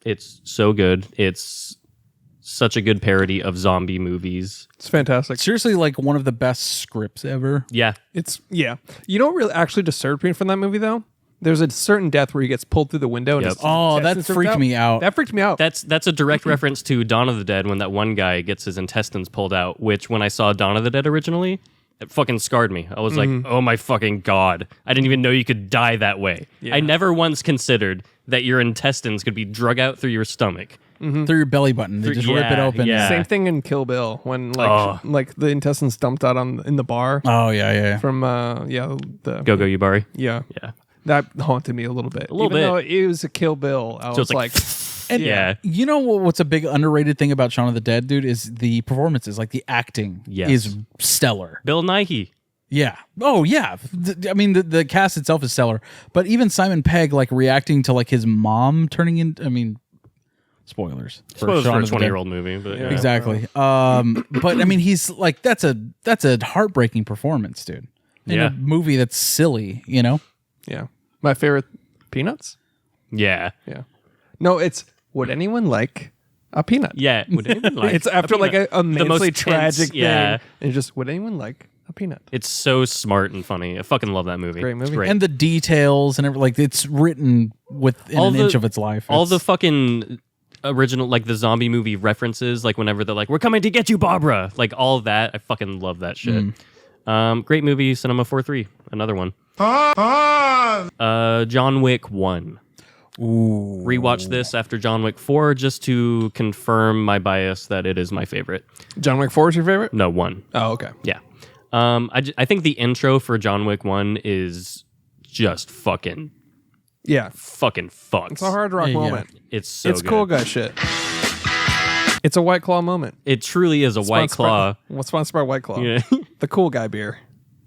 It's so good. It's such a good parody of zombie movies. It's fantastic. Seriously, like one of the best scripts ever. Yeah. Yeah. You know what really actually disturbed me from that movie though? There's a certain death where he gets pulled through the window. And Yep. his Oh, intestines that ripped freaked me out. That freaked me out. That's a direct reference to Dawn of the Dead when that one guy gets his intestines pulled out, which when I saw Dawn of the Dead originally, it fucking scarred me. I was like, oh my fucking God. I didn't even know you could die that way. I never once considered that your intestines could be drug out through your stomach. Through your belly button. They just rip it yeah, open. yeah. Same thing in Kill Bill when like the intestines dumped out in the bar Oh, yeah. from the Go Yubari. yeah. Yeah. That haunted me a little bit. little Even bit. though it was a Kill Bill, I So was it's like, And yeah. you know what's a big underrated thing about Shaun of the Dead, dude, is the performances. Like the acting Yes. is stellar. Bill Nighy. Yeah. Oh, yeah. I mean, the cast itself is stellar. But even Simon Pegg, like reacting to like his mom turning in. I mean, Spoilers. Spoilers Shaun for a of the Dead. 20-year-old movie, but yeah. Exactly. But I mean, he's like that's a heartbreaking performance, dude. In Yeah. a movie that's silly, you know. Yeah. My favorite Peanuts? Yeah. Yeah. No, it's would anyone like a peanut? Yeah. Would anyone like It's after a like peanut? a The most immensely tense- tragic yeah. thing. And just would anyone like a peanut? It's so smart and funny. I fucking love that movie. Great movie. It's great. And the details and everything, like it's written within All an the- inch of its life. all It's- the fucking original, like the zombie movie references, like whenever they're like, "We're coming to get you, Barbara," like all of that. I fucking love that shit. Great movie, Cinema 4-3, another one. John Wick 1. Ooh. Rewatch this after John Wick 4 just to confirm my bias that it is my favorite. John Wick 4 is your favorite? No, 1. Oh, okay. Yeah. I think the intro for John Wick 1 is just fucking Yeah. fucks. It's a hard rock Yeah, yeah. moment. It's so It's good. cool guy shit. It's a White Claw moment. It truly is a White Claw. What's sponsored by White Claw? Yeah. The cool guy beer.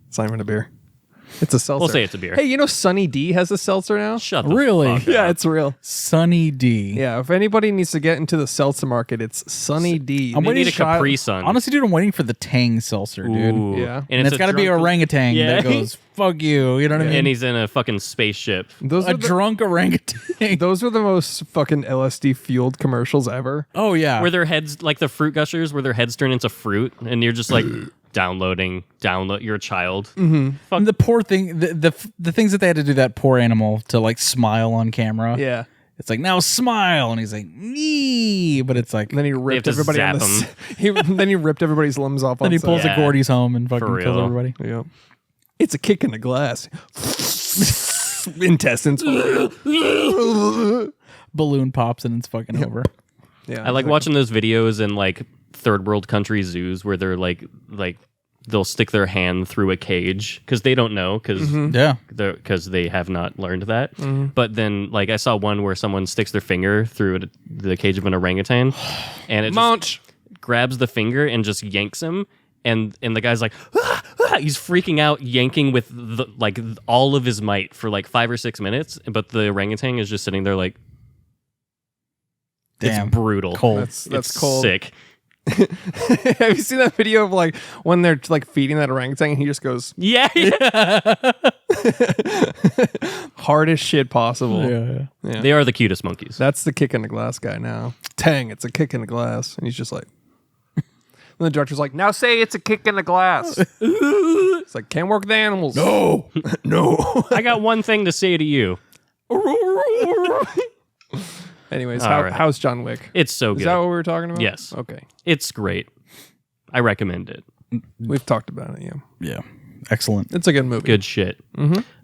It's not even a beer. It's a seltzer. We'll say it's a beer. Hey, you know Sunny D has a seltzer now? Shut the Really? fuck Yeah, up. it's real. Sunny D. Yeah, if anybody needs to get into the seltzer market, it's Sunny D. I'm They waiting need a to Capri Sun. Honestly, dude, I'm waiting for the Tang seltzer, dude. Ooh. Yeah. And it's got to be a drunk- orangutan Yeah. that goes, fuck you. You know what I mean? And he's in a fucking spaceship. Those a are the, drunk orangutan. those are the most fucking LSD fueled commercials ever. Oh, yeah. Where their heads, like the fruit gushers, where their heads turn into fruit, and you're just like download. You're a child. And the poor thing, the things that they had to do that poor animal to like smile on camera. Yeah. It's like, now smile. And he's like, nee. But it's like, And then he ripped to everybody on zap the then he ripped everybody's limbs off then on he set. pulls Yeah. a Gordy's home and fucking For kills real. everybody. Yeah. It's a kick in the glass. Intestines. Balloon pops and it's fucking over. Yeah. I like watching those videos in like third world country zoos where they're like they'll stick their hand through a cage because they don't know because Yeah. they have not learned that. But then like I saw one where someone sticks their finger through the cage of an orangutan and it just Munch. grabs the finger and just yanks him. And the guy's like, "Ah, ah," he's freaking out, yanking with all of his might for like 5 or 6 minutes. But the orangutan is just sitting there like, Damn. it's brutal. Cold. That's It's cold. sick. Have you seen that video of like when they're like feeding that orangutan and he just goes Yeah. hardest shit possible? Yeah. Yeah. They are the cutest monkeys. That's the kick in the glass guy now. Tang, it's a kick in the glass. And he's just like and the director's like, now say it's a kick in the glass. It's like, can't work with animals. No. No. I got one thing to say to you. Anyways, All right. how's John Wick? It's so Is good. that what we were talking about? Yes. Okay. It's great. I recommend it. We've talked about it, yeah. Yeah. Excellent. It's a good movie. Good shit.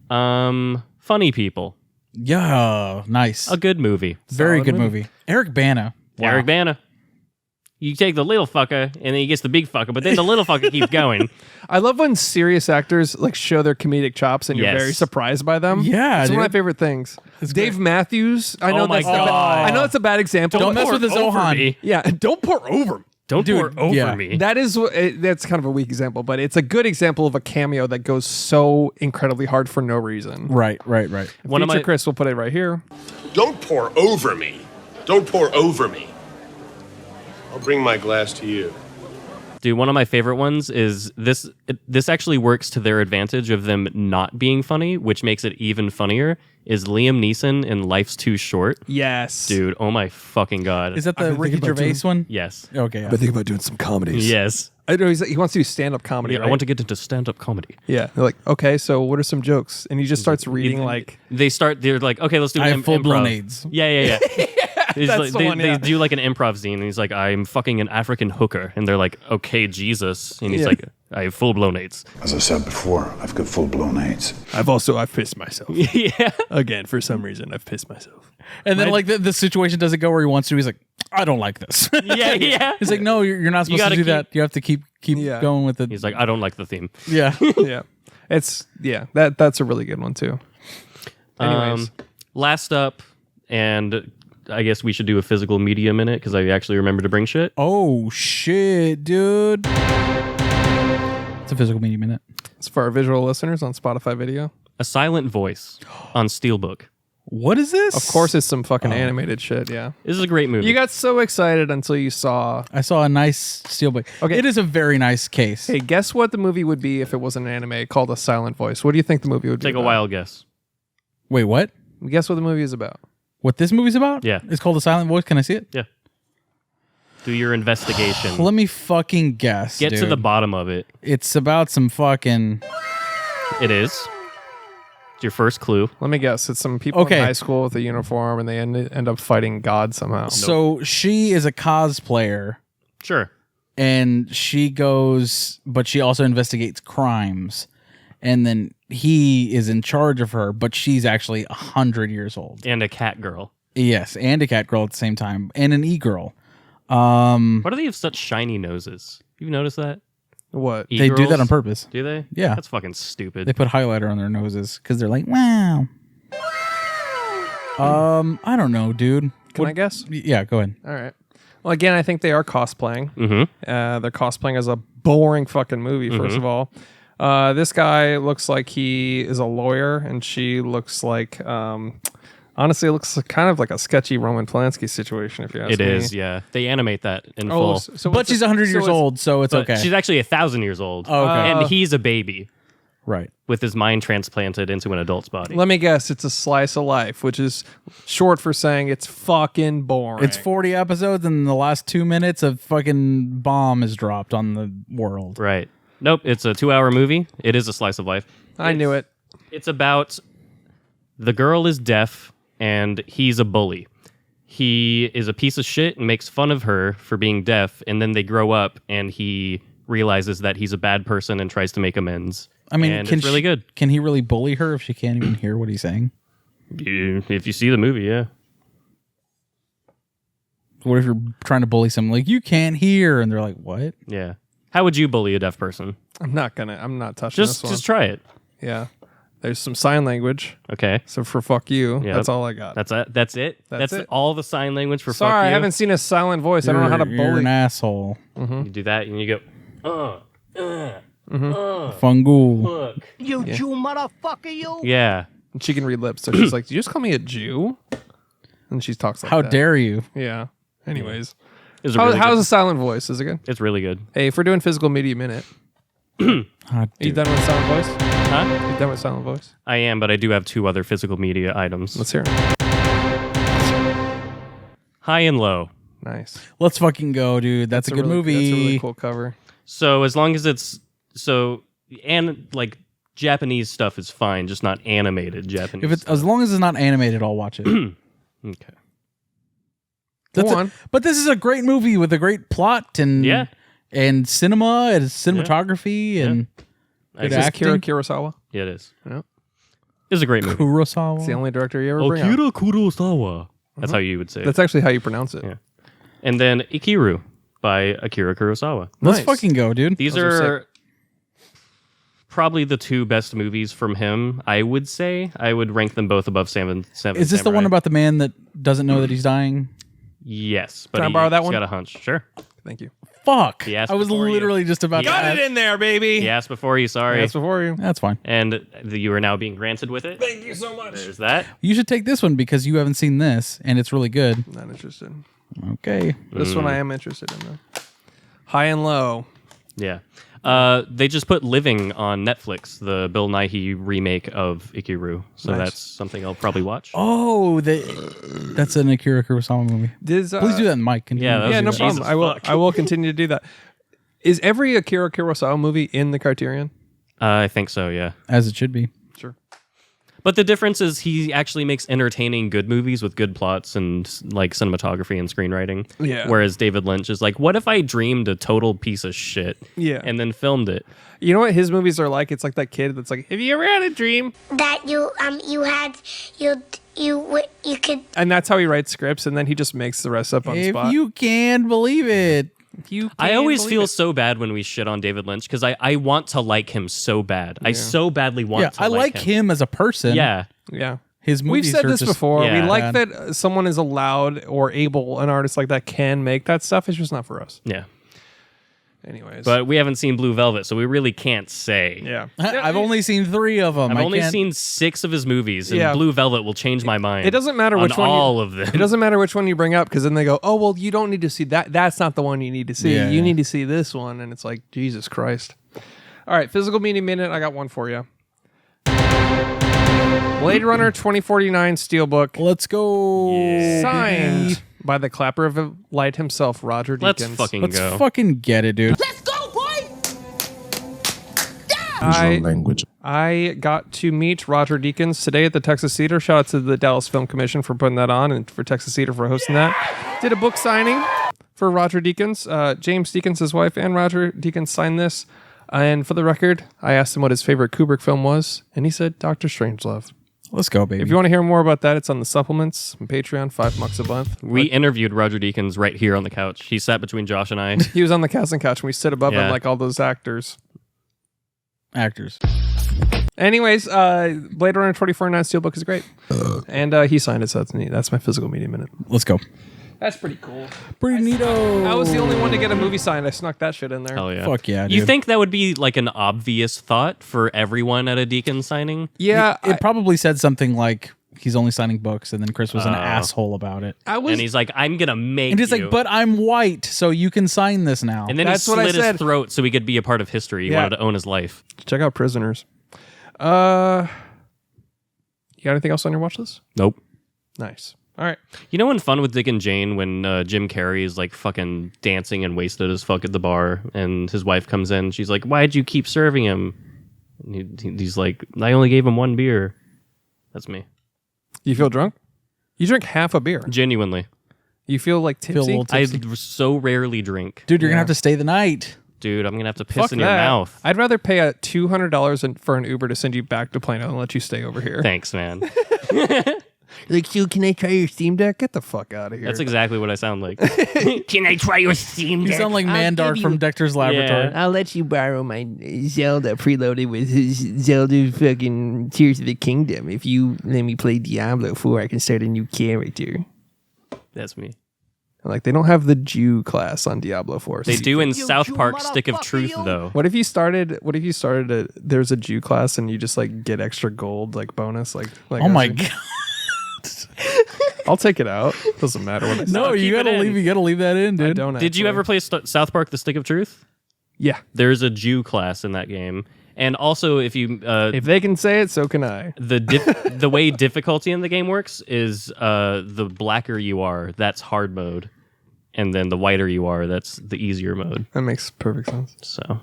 Funny People. Yeah. Nice. A good movie. Very solid good movie. movie. Eric Bana. Wow. Eric Bana. You take the little fucker and then he gets the big fucker, but then the little fucker keeps going. I love when serious actors like show their comedic chops and you're Yes. very surprised by them. Yeah, it's one of my dude. favorite things. Dave great. Matthews. I know Oh my that's a God. I know that's a bad example. Don't but- mess with his Over Zohan. me. Yeah, don't pour over. Don't Dude, pour over yeah. me. That is that's kind of a weak example, but it's a good example of a cameo that goes so incredibly hard for no reason. Right. One of Feature my Chris will put it right here. Don't pour over me. Don't pour over me. I'll bring my glass to you. Dude, one of my favorite ones is this. This actually works to their advantage of them not being funny, which makes it even funnier. Is Liam Neeson in Life's Too Short? Yes, Dude, oh my fucking god! Is that the been Ricky thinking about Gervais one? yes? Okay. Yeah. thinking about doing some comedies. Yes. I know he wants to do stand-up comedy. Yeah, I right? want to get into stand-up comedy. Yeah, they're like, okay, so what are some jokes? And he just starts reading like, They're like, okay, let's do I an have full-blown improv. AIDS. Yeah. He's That's like, the they, one, yeah. they do like an improv scene, and he's like, I'm fucking an African hooker. And they're like, okay, Jesus. And he's Yeah. like, I have full-blown AIDS. As I said before, I've got full-blown AIDS. I've pissed myself Yeah. again for some reason. I've pissed myself. And then like the situation doesn't go where he wants to. He's like, I don't like this. Yeah. He's like, no, you're not supposed to gotta do keep- that. You have to keep Yeah. going with it. He's like, I don't like the theme. Yeah. Yeah, that's a really good one too. Anyways, Last up, and I guess we should do a physical media minute because I actually remember to bring shit. Oh shit, dude. It's a physical media minute. it's for our visual listeners on Spotify video. A silent voice on Steelbook. What is this? Of course, it's some fucking animated shit. Yeah. This is a great movie. You got so excited until you saw. I saw a nice steelbook. Okay. It is a very nice case. Hey, guess what the movie would be if it was an anime called A Silent Voice? What do you think the movie would be? Take a about? wild guess. Wait, what? Guess what the movie is about? What this movie's about? Yeah. It's called A Silent Voice. Can I see it? Yeah. Do your investigation. Let me fucking guess. Get to dude. the bottom of it. It's about some fucking. It is. It's your first clue. Let me guess. It's some people Okay. in high school with a uniform, and they end up fighting God somehow. So she is a cosplayer, Sure. and she goes, but she also investigates crimes, and then he is in charge of her, but she's actually 100 years old. And a cat girl. Yes, and a cat girl at the same time, and an e-girl. Why do they have such shiny noses? You notice that? What? They do that E-girls? on purpose. Do they? Yeah. That's fucking stupid. They put highlighter on their noses because they're like, wow. I don't know, dude. Can I guess? Yeah, go ahead. All right. Well, again, I think they are cosplaying. Mm-hmm. They're cosplaying as a boring fucking movie, first of all. This guy looks like he is a lawyer, and she looks like, honestly, it looks kind of like a sketchy Roman Polanski situation, if you ask It me. is, yeah. They animate that in Oh, full. so But she's 100 years old, so it's But okay. she's actually 1,000 years old. Oh, okay. And he's a baby Right. with his mind transplanted into an adult's body. Let me guess. It's a slice of life, which is short for saying it's fucking boring. It's 40 episodes, and in the last 2 minutes, a fucking bomb is dropped on the world. Right. Nope, it's a 2-hour movie. It is a slice of life. I knew it. It's about the girl is deaf and he's a bully. He is a piece of shit and makes fun of her for being deaf, and then they grow up and he realizes that he's a bad person and tries to make amends. I mean, and can it's really good. Can he really bully her if she can't even hear what he's saying? If you see the movie, yeah. What if you're trying to bully someone like you can't hear, and they're like, "What?" Yeah. How would you bully a deaf person? I'm not touching Just this one. try it. Yeah. There's some sign language. Okay. So for fuck you, Yep. that's all I got. That's it. That's it. That's That's it. all the sign language for fuck Sorry, you. I haven't seen a silent voice. I don't know how to You're bully. an asshole. You do that and you go, Fungool. fuck. You Jew motherfucker, you! Yeah. And she can read lips, so she's like, "Did you just call me a Jew?" And she talks like How that. dare you? Yeah. Anyways, It's really how's good. a silent voice? Is it good? It's really good. Hey, if we're doing physical media minute, Oh, you done with silent voice? Huh? You done with silent voice? I am, but I do have 2 other physical media items. Let's hear it. High and low. Nice. Let's fucking go, dude. That's a good really, movie. That's a really cool cover. So as long as it's and like Japanese stuff is fine, just not animated Japanese. If it's as long as it's not animated, I'll watch it. okay. That's Go on. but this is a great movie with a great plot and Yeah. and cinema and cinematography and I Good Is this acting. Kira Kurosawa? Yeah, it is. Yeah. It's a great movie. Kurosawa. It's the only director you ever bring up. Akira Kurosawa. That's how you would say it. That's actually how you pronounce it. Yeah. And then Ikiru by Akira Kurosawa. Let's Nice. fucking go, dude. These Those are are probably the 2 best movies from him, I would say. I would rank them both above Seven Is this the Samurai. one about the man that doesn't know that he's dying? Yes, but Can I borrow that he's one? got a hunch. Sure. Thank you. Fuck. He asked I was before you. literally just about to Got ask. it in there, baby. He asked before you, sorry. That's before you. That's fine. And you are now being granted with it. Thank you so much. There's that. You should take this one because you haven't seen this and it's really good. Not interested. Okay. This one I am interested in though. High and low. Yeah. They just put Living on Netflix, the Bill Nighy remake of Ikiru. So Nice. that's something I'll probably watch. Oh, that's an Akira Kurosawa movie. Please Please do that, Mike. Continue. Yeah, that was Yeah, no Jesus problem. I will. fuck. I will continue to do that. Is every Akira Kurosawa movie in the Criterion? I think so, yeah. As it should be. Sure. But the difference is he actually makes entertaining good movies with good plots and like cinematography and screenwriting. Yeah. Whereas David Lynch is like, what if I dreamed a total piece of shit? Yeah. And then filmed it? You know what his movies are like? It's like that kid that's like, "Have you ever had a dream?" that you could And that's how he writes scripts, and then he just makes the rest up on If spot. you can believe it. I always feel so bad when we shit on David Lynch because I want to like him so bad. I so badly want Yeah, to I like like him as a person. Yeah. Yeah. His We've movies said are this just- before. Yeah. We like bad. that someone is allowed or able, an artist like that can make that stuff. It's just not for us. Yeah. Anyways. But we haven't seen Blue Velvet, so we really can't say. yeah. I've only seen 3 of them. I've only seen 6 of his movies, and Yeah. Blue Velvet will change my mind. It doesn't matter which on one. all of them. It doesn't matter which one you bring up because then they go, oh, well, you don't need to see that. That's not the one you need to see. Yeah, you yeah. need to see this one. And it's like, Jesus Christ. All right. Physical Media Minute. I got one for you. Blade Runner 2049 Steelbook. Let's go. Signed by the clapper of light himself, Roger Deakins. Let's fucking Let's go. fucking get it, dude. Let's go, boy! I got to meet Roger Deakins today at the Texas Theater. Shout out to the Dallas Film Commission for putting that on and for Texas Theater for hosting that. Did a book signing for Roger Deakins. James Deakins, his wife, and Roger Deakins signed this. And for the record, I asked him what his favorite Kubrick film was, and he said Dr. Strangelove. Let's go, baby. If you want to hear more about that, it's on the supplements on Patreon, $5 a month. We interviewed Roger Deakins right here on the couch. He sat between Josh and I. He was on the casting couch, and we sit above him Yeah. like all those actors. Actors. Anyways, Blade Runner 2049 Steelbook is great. And he signed it, so that's neat. That's my Physical Media Minute. Let's go. That's pretty cool. Pretty neato. I was the only one to get a movie signed. I snuck that shit in there. Hell yeah. Fuck yeah, dude. You think that would be like an obvious thought for everyone at a Deakins signing? Yeah, It probably said something like he's only signing books, and then Chris was an asshole about it. I was. And he's like, I'm going to make And he's you. like, but I'm white, so you can sign this now. And then That's he what I slit his said. throat so he could be a part of history. He Yeah. wanted to own his life. Check out Prisoners. You got anything else on your watch list? Nope. Nice. All right. You know, in Fun with Dick and Jane, when Jim Carrey is like fucking dancing and wasted as fuck at the bar, and his wife comes in, she's like, "Why'd you keep serving him?" And he's like, "I only gave him 1 beer." That's me. You feel drunk? You drink half a beer. Genuinely. You feel like Feel a tipsy? little I tipsy. so rarely drink. Dude, you're gonna have to stay the night. Dude, I'm going to have to piss Fuck in your that. mouth. I'd rather pay a $200 for an Uber to send you back to Plano and let you stay over here. Thanks, man. Like, so can I try your Steam Deck? Get the fuck out of here. That's exactly what I sound like. Can I try your Steam You Deck? sound like I'll Mandar give from you- Dexter's Laboratory. I'll let you borrow my Zelda preloaded with his Zelda fucking Tears of the Kingdom. If you let me play Diablo 4, I can start a new character. That's me. Like, they don't have the Jew class on Diablo 4. They do in You South Jew Park Stick of motherfucker, Truth, you. though. What if you started there's a Jew class and you just like get extra gold like bonus like Oh my as a- god. I'll take it out. Doesn't matter what I say. No, you keep it gotta in. leave. You gotta leave that in, I dude. don't Did you actually. ever play South Park The Stick of Truth? Yeah. There's a Jew class in that game. And also, if you If they can say it, so can I. the way difficulty in the game works is the blacker you are, that's hard mode, and then the whiter you are, that's the easier mode. That makes perfect sense. So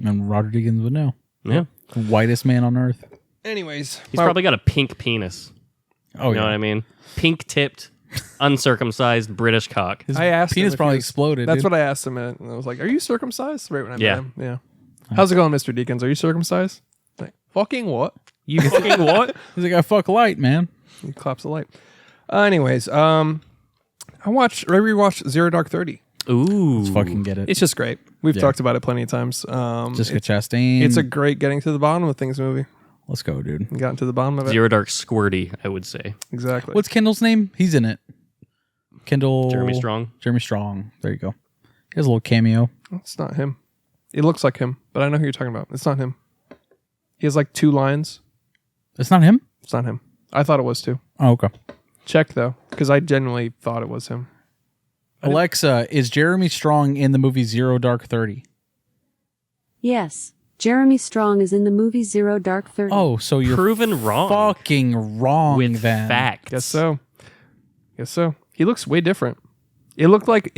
And Roger Deakins would know. yeah, The whitest man on earth. Anyways, he's probably got a pink penis. Oh You know what I mean? Pink tipped, uncircumcised British cock. His I asked him penis if probably he was- exploded. That's dude. what I asked him, and I was like, "Are you circumcised?" Right when I Yeah. met him. Yeah. How's it going, Mr. Deakins? Are you circumcised? Like, fucking what? You fucking what? He's like, I fuck light, man. He claps the light. Anyways, I rewatched Zero Dark 30. Ooh, Let's fucking get it. It's just great. We've Yeah. talked about it plenty of times. Jessica Chastain. It's a great getting to the bottom of things movie. Let's go, dude. We gotten to the bottom of it. Zero Dark Squirty, I would say. Exactly. What's Kendall's name? He's in it. Kendall. Jeremy Strong. Jeremy Strong. There you go. He has a little cameo. It's not him. It looks like him, but I know who you're talking about. It's not him. He has like 2 lines. It's not him? It's not him. I thought it was too. Oh, okay. Check though, because I genuinely thought it was him. Alexa, is Jeremy Strong in the movie Zero Dark 30? Yes, Jeremy Strong is in the movie Zero Dark 30. Oh, so you're Proven wrong fucking wrong with then. facts. Guess so. Guess so. He looks way different. It looks like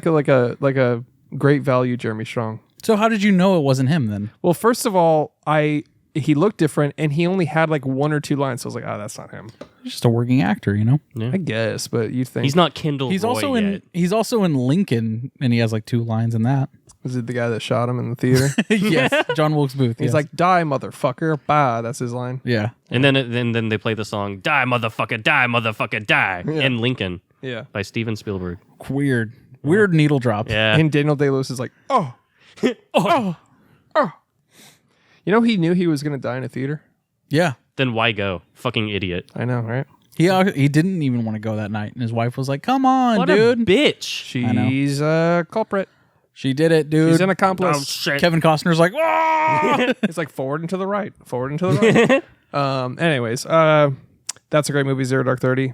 a great value Jeremy Strong. So how did you know it wasn't him then? Well, first of all, he looked different, and he only had like 1 or 2 lines. So I was like, that's not him. He's just a working actor, you know? I guess, but you think He's not Kendall He's Roy also yet. he's also in Lincoln, and he has like 2 lines in that. was it the guy that shot him in the theater? Yes, John Wilkes Booth. He's yes. like, "Die, motherfucker!" Bah, that's his line. yeah. And then they play the song "Die Motherfucker Die" in Lincoln Yeah. by Steven Spielberg. Weird needle drop. Yeah, And Daniel Day-Lewis is like, "Oh, oh." You know, he knew he was gonna die in a theater. Yeah. then why go? Fucking idiot! I know, right? He didn't even want to go that night, and his wife was like, "Come on, What dude." a bitch! I know. She's a culprit. She did it, dude. She's an accomplice. Oh, shit. Kevin Costner's like, "Ah!" It's like forward and to the right, forward and to the right. Anyways, that's a great movie, Zero Dark 30.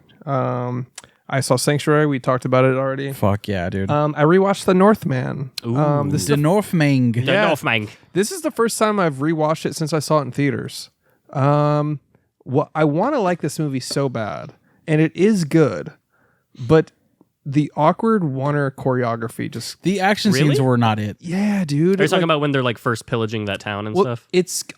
I saw Sanctuary. We talked about it already. Fuck yeah, dude. I rewatched The Northman. This is the Northman. The Yeah. Northman. This is the first time I've rewatched it since I saw it in theaters. I want to like this movie so bad, and it is good, but the awkward Warner choreography just The action Really? scenes were not it. yeah, dude. Are you talking about when they're like first pillaging that town and stuff?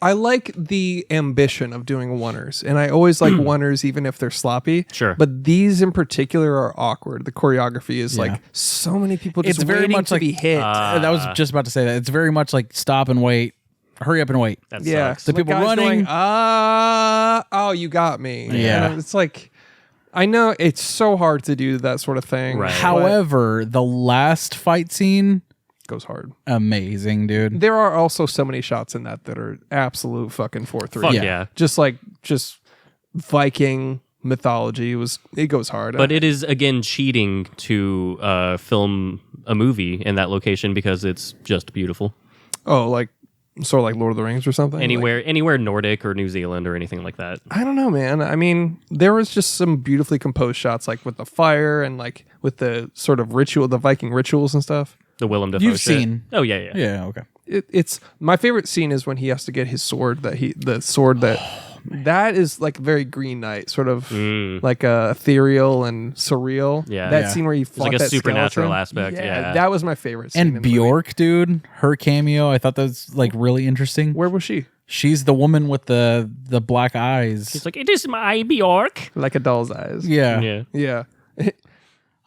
I like the ambition of doing oneers, and I always like oneers even if they're sloppy. Sure. But these in particular are awkward. The choreography is Yeah. like so many people just It's very waiting much to like- be hit. I was just about to say that. It's very much like stop and wait. Hurry up and wait. That yeah. sucks. The people guys running- going, oh, you got me. Yeah. And it's like, I know it's so hard to do that sort of thing. Right. but However, the last fight scene, it goes hard. amazing, dude. There are also so many shots in that are absolute fucking 4-3. Fuck Yeah. yeah. Just Viking mythology it goes hard. But it is, again, cheating to film a movie in that location because it's just beautiful. like sort of like Lord of the Rings or something. Anywhere Nordic or New Zealand or anything like that. I don't know, man. I mean, there was just some beautifully composed shots, like with the fire and like with the sort of ritual, the Viking rituals and stuff. The Willem Dafoe You've shit. seen. Oh, yeah. Yeah, okay. It's my favorite scene is when he has to get his sword that is like very Green Knight, sort of like ethereal and surreal. Yeah. That Yeah. scene where he It's fought like a that supernatural skeleton. aspect. Yeah. That was my favorite scene. in And the movie. Bjork, dude, her cameo, I thought that was like really interesting. Where was she? She's the woman with the black eyes. It's like, it is my Bjork. Like a doll's eyes. Yeah. Yeah. Yeah.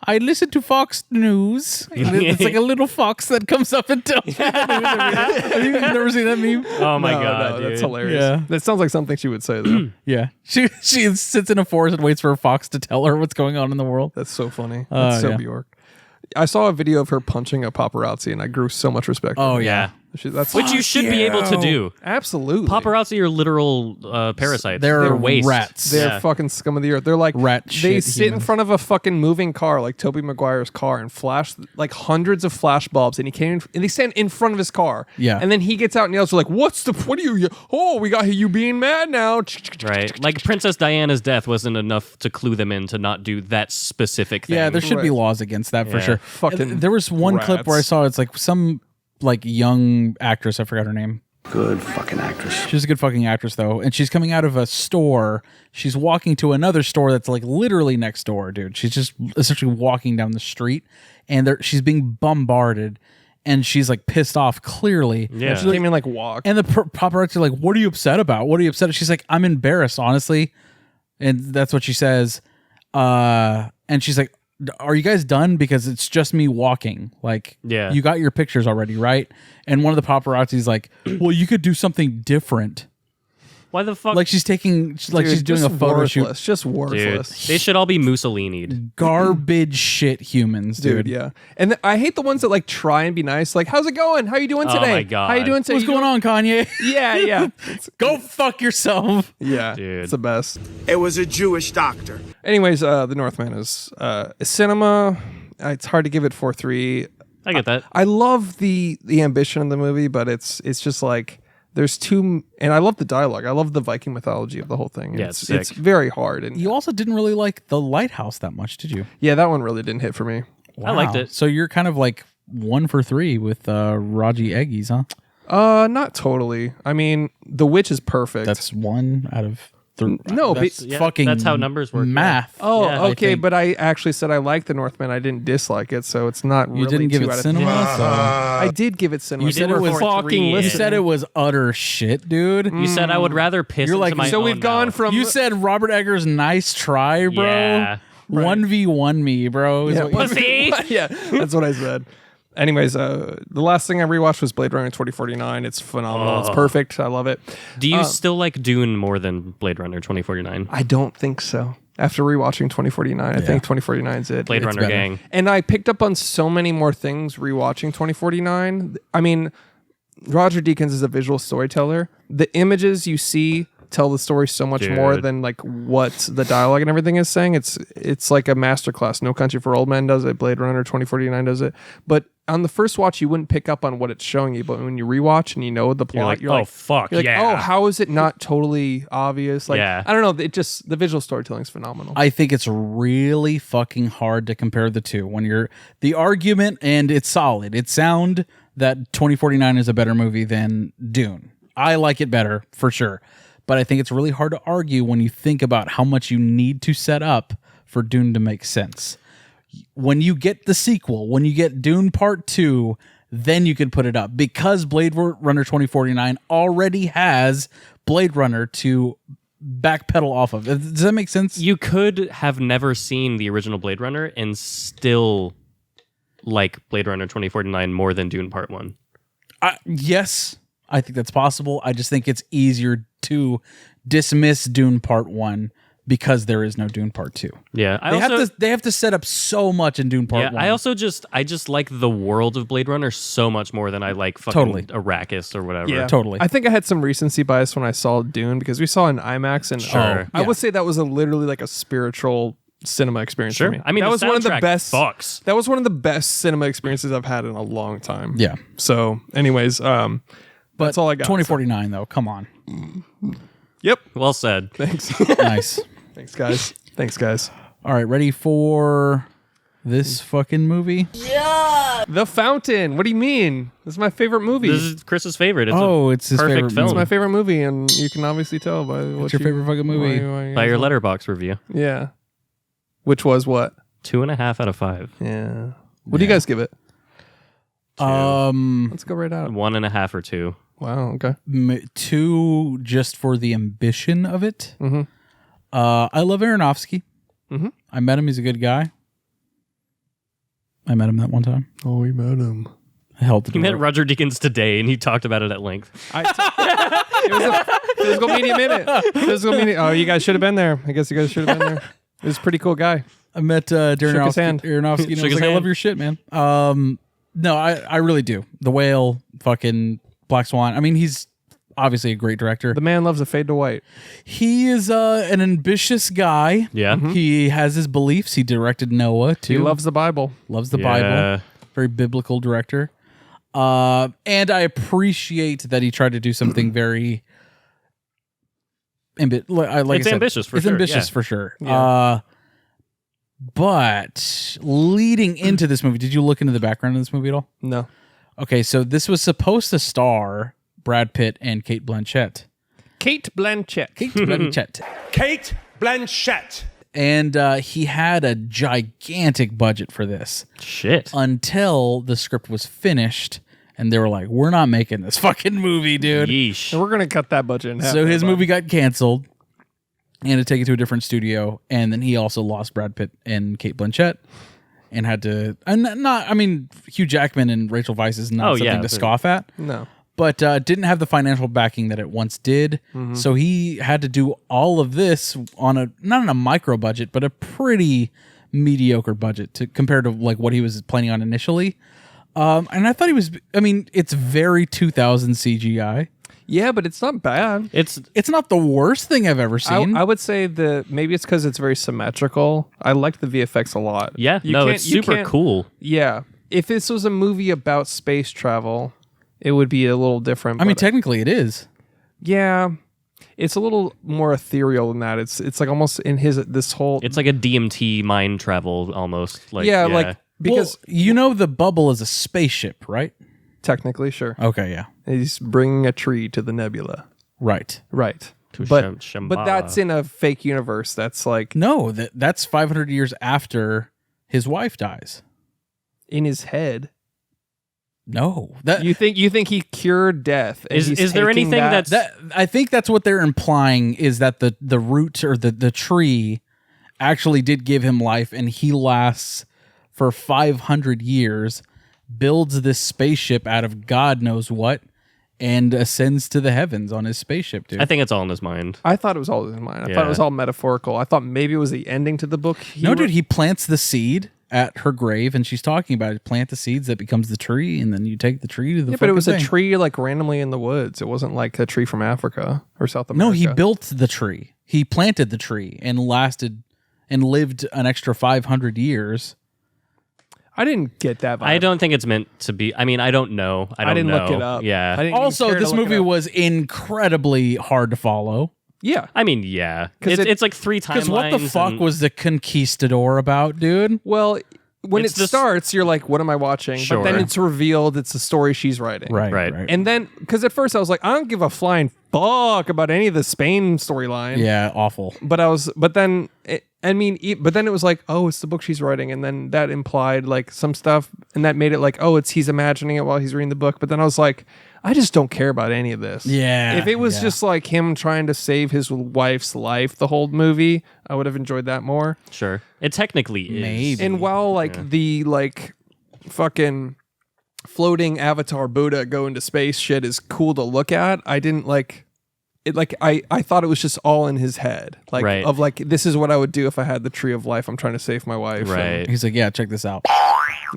I listen to Fox News. It's like a little fox that comes up and tells me the news. You've never seen that meme? Oh, my No, God. that's dude. hilarious. Yeah. That sounds like something she would say though. Yeah. She sits in a forest and waits for a fox to tell her what's going on in the world. That's so funny. That's so yeah. Bjork. I saw a video of her punching a paparazzi, and I grew so much respect. Oh, for her. yeah. That's Which you should be able to do. Absolutely. Paparazzi are literal parasites. They're waste. rats. They're Yeah. fucking scum of the earth. They're like Rat They shit sit in humans. front of a fucking moving car, like Tobey Maguire's car, and flash like hundreds of flash bulbs. And and they stand in front of his car. Yeah. And then he gets out and yells, like, "What are you? Oh, we got you being mad now." Right. Like Princess Diana's death wasn't enough to clue them in to not do that specific thing. Yeah, there should be Right. laws against that for Yeah. sure. Fucking There was one clip where I rats. saw it's like some like young actress, I forgot her name. Good fucking actress. She's a good fucking actress though, and she's coming out of a store. She's walking to another store that's like literally next door, dude. She's just essentially walking down the street, and she's being bombarded, and she's like pissed off clearly. Yeah. She came in like walk. And the paparazzi are like, "What are you upset about? What are you upset?" She's like, "I'm embarrassed, honestly," and that's what she says. And she's like, "Are you guys done? Because it's just me walking. Like, Yeah. you got your pictures already, right?" And one of the paparazzi's like, "Well, you could do something different." Why the fuck? Like she's doing Just a photo shoot. worthless, Just dude, worthless. they should all be Mussolini'd. Garbage shit humans, dude. Yeah. And I hate the ones that like try and be nice. Like, how's it going? How you doing Oh today? my God. How you doing today? What's going on, Kanye? Yeah, yeah. Go fuck yourself. Yeah. Dude. It's the best. It was a Jewish doctor. Anyways, The Northman is cinema. It's hard to give it 4.3. I get that. I love the ambition of the movie, but it's just like there's too, and I love the dialogue. I love the Viking mythology of the whole thing. Yeah, it's it's sick. very hard, and You also didn't really like The Lighthouse that much, did you? yeah, that one really didn't hit for me. I liked it. So you're kind of like 1 for 3 with Raji Eggies, huh? Not totally. I mean, The Witch is perfect. That's 1 out of 3. No, but- that's Yeah, fucking that's how numbers work, yeah. Math. Oh, Yeah, I okay, think. but I actually said I liked The Northman. I didn't dislike it, so it's not really You didn't give 2 it out of cinema. 10. So I did give it cinema. You said it was fucking You you listen. said it was utter shit, dude. You said I would rather piss You're into like- my So own we've gone mouth. from You said Robert Eggers, nice try, bro. Yeah. 1v1 me, bro. is Yeah, what you- Pussy. yeah, that's what I said. Anyways, the last thing I rewatched was Blade Runner 2049. It's phenomenal. It's perfect. I love it. Do you still like Dune more than Blade Runner 2049? I don't think so. After rewatching 2049, I think 2049 is it. Blade It's Runner better. gang. And I picked up on so many more things rewatching 2049. I mean, Roger Deakins is a visual storyteller. The images you see tell the story so much more than like what the dialogue and everything is saying. It's like a masterclass. No Country for Old Men does it. Blade Runner 2049 does it. But on the first watch, you wouldn't pick up on what it's showing you. But when you rewatch and you know the plot, you're like, fuck, you're like, yeah. oh, how is it not totally obvious? Like, Yeah. I don't know. The visual storytelling is phenomenal. I think it's really fucking hard to compare the two when you're the argument, and it's solid. It's sound that 2049 is a better movie than Dune. I like it better for sure. But I think it's really hard to argue when you think about how much you need to set up for Dune to make sense. When you get the sequel, when you get Dune Part 2, then you can put it up. Because Blade Runner 2049 already has Blade Runner to backpedal off of. Does that make sense? You could have never seen the original Blade Runner and still like Blade Runner 2049 more than Dune Part 1. Yes, I think that's possible. I just think it's easier to dismiss Dune Part 1 because there is no Dune Part 2. Yeah, They have to set up so much in Dune Part 1. I just like the world of Blade Runner so much more than I like fucking Arrakis or whatever. Yeah, totally. I think I had some recency bias when I saw Dune because we saw it in IMAX, and Sure. I would say that was literally like a spiritual cinema experience for me. I mean, that the was one of the soundtrack best. fucks. That was one of the best cinema experiences I've had in a long time. Yeah. So, anyways, But that's all I got. 2049 though, come on. Yep. Well said. Thanks. Nice. Thanks, guys. All right, ready for this fucking movie? The Fountain. What do you mean? This is my favorite movie. This is Chris's favorite. It's his perfect favorite film. It's my favorite movie, and you can obviously tell by What's your favorite fucking movie? By your letterbox review. Yeah. Which was what? 2.5 out of 5. Yeah. What do you guys give it? Let's go right out. 1.5 or 2. Wow. Okay. 2 just for the ambition of it. Mm-hmm. I love Aronofsky. Mm-hmm. I met him. He's a good guy. I met him that one time. Oh, we met him. I held the He door. met Roger Deakins today, and he talked about it at length. It was a physical media minute. Oh, you guys should have been there. I guess you guys should have been there. It was a pretty cool guy. I met Darren his hand. Aronofsky, and I Shook was his like, I love hand. your shit, man. No, I really do. The Whale, fucking Black Swan. I mean, he's obviously a great director. The man loves a fade to white. He is an ambitious guy. Yeah. He has his beliefs. He directed Noah too. He loves the Bible. Loves the Yeah. Bible. Very biblical director. And I appreciate that he tried to do something very It's ambitious for it's sure, ambitious yeah. for sure. Yeah. But leading into this movie, did you look into the background of this movie at all? No. Okay, so this was supposed to star Brad Pitt and Kate Blanchett. Kate Blanchett. Kate Blanchett. Kate Blanchett. And he had a gigantic budget for this Shit. until the script was finished, and they were like, "We're not making this fucking movie, dude." Yeesh. And we're gonna cut that budget in half. So his there, bud. movie got canceled, and to take it to a different studio, and then he also lost Brad Pitt and Kate Blanchett, and had to. And not, I mean, Hugh Jackman and Rachel Weisz is not something to but- scoff at. No. But didn't have the financial backing that it once did. So he had to do all of this on not on a micro budget, but a pretty mediocre budget compared to like what he was planning on initially. And I thought it's very 2000 CGI. Yeah, but it's not bad. It's not the worst thing I've ever seen. I would say maybe it's because it's very symmetrical. I like the VFX a lot. Yeah, it's super cool. Yeah. If this was a movie about space travel, it would be a little different. I mean, but technically it is. yeah, it's a little more ethereal than that. It's like almost in this whole. It's like a DMT mind travel almost. Like like because The bubble is a spaceship, right? technically, sure, Okay, yeah. he's bringing a tree to the nebula, Right. right? To But Shambhala. that's in a fake universe. That's like No, that's 500 years after his wife dies. in his head. No. That You think he cured death? And he's Is there taking anything that's I think that's what they're implying is that the root or the tree actually did give him life, and he lasts for 500 years, builds this spaceship out of God knows what, and ascends to the heavens on his spaceship, dude. I think it's all in his mind. I thought it was all in mine. I thought it was all metaphorical. I thought maybe it was the ending to the book. Dude, he plants the seed, at her grave, and she's talking about it. Plant the seeds that becomes the tree, and then you take the tree to the. Yeah, but it was thing. a tree like randomly in the woods. It wasn't like a tree from Africa or South America. No, he built the tree. He planted the tree and lived an extra 500 years. I didn't get that vibe. I don't think it's meant to be. I mean, I don't know. I didn't know. look it up. Yeah. I didn't even Also, care to this look it movie up. was incredibly hard to follow. Yeah. I mean, yeah. 'Cause It's like 3 timelines. Because what the fuck and- was the Conquistador about, dude? Well, when It's it this- starts, you're like, what am I watching? Sure. But then it's revealed it's a story she's writing. Right. And then, because at first I was like, I don't give a flying fuck about any of the Spain storyline. Yeah, awful. But then it was like, oh, it's the book she's writing. And then that implied like some stuff. And that made it like, oh, he's imagining it while he's reading the book. But then I was like, I just don't care about any of this. Yeah, If it was yeah. just like him trying to save his wife's life the whole movie, I would have enjoyed that more. Sure. It technically is. Maybe. And while like the like fucking floating avatar Buddha go into space shit is cool to look at, I didn't like it. Like I thought it was just all in his head, like Right. of like this is what I would do if I had the tree of life. I'm trying to save my wife. Right. He's like, yeah, check this out.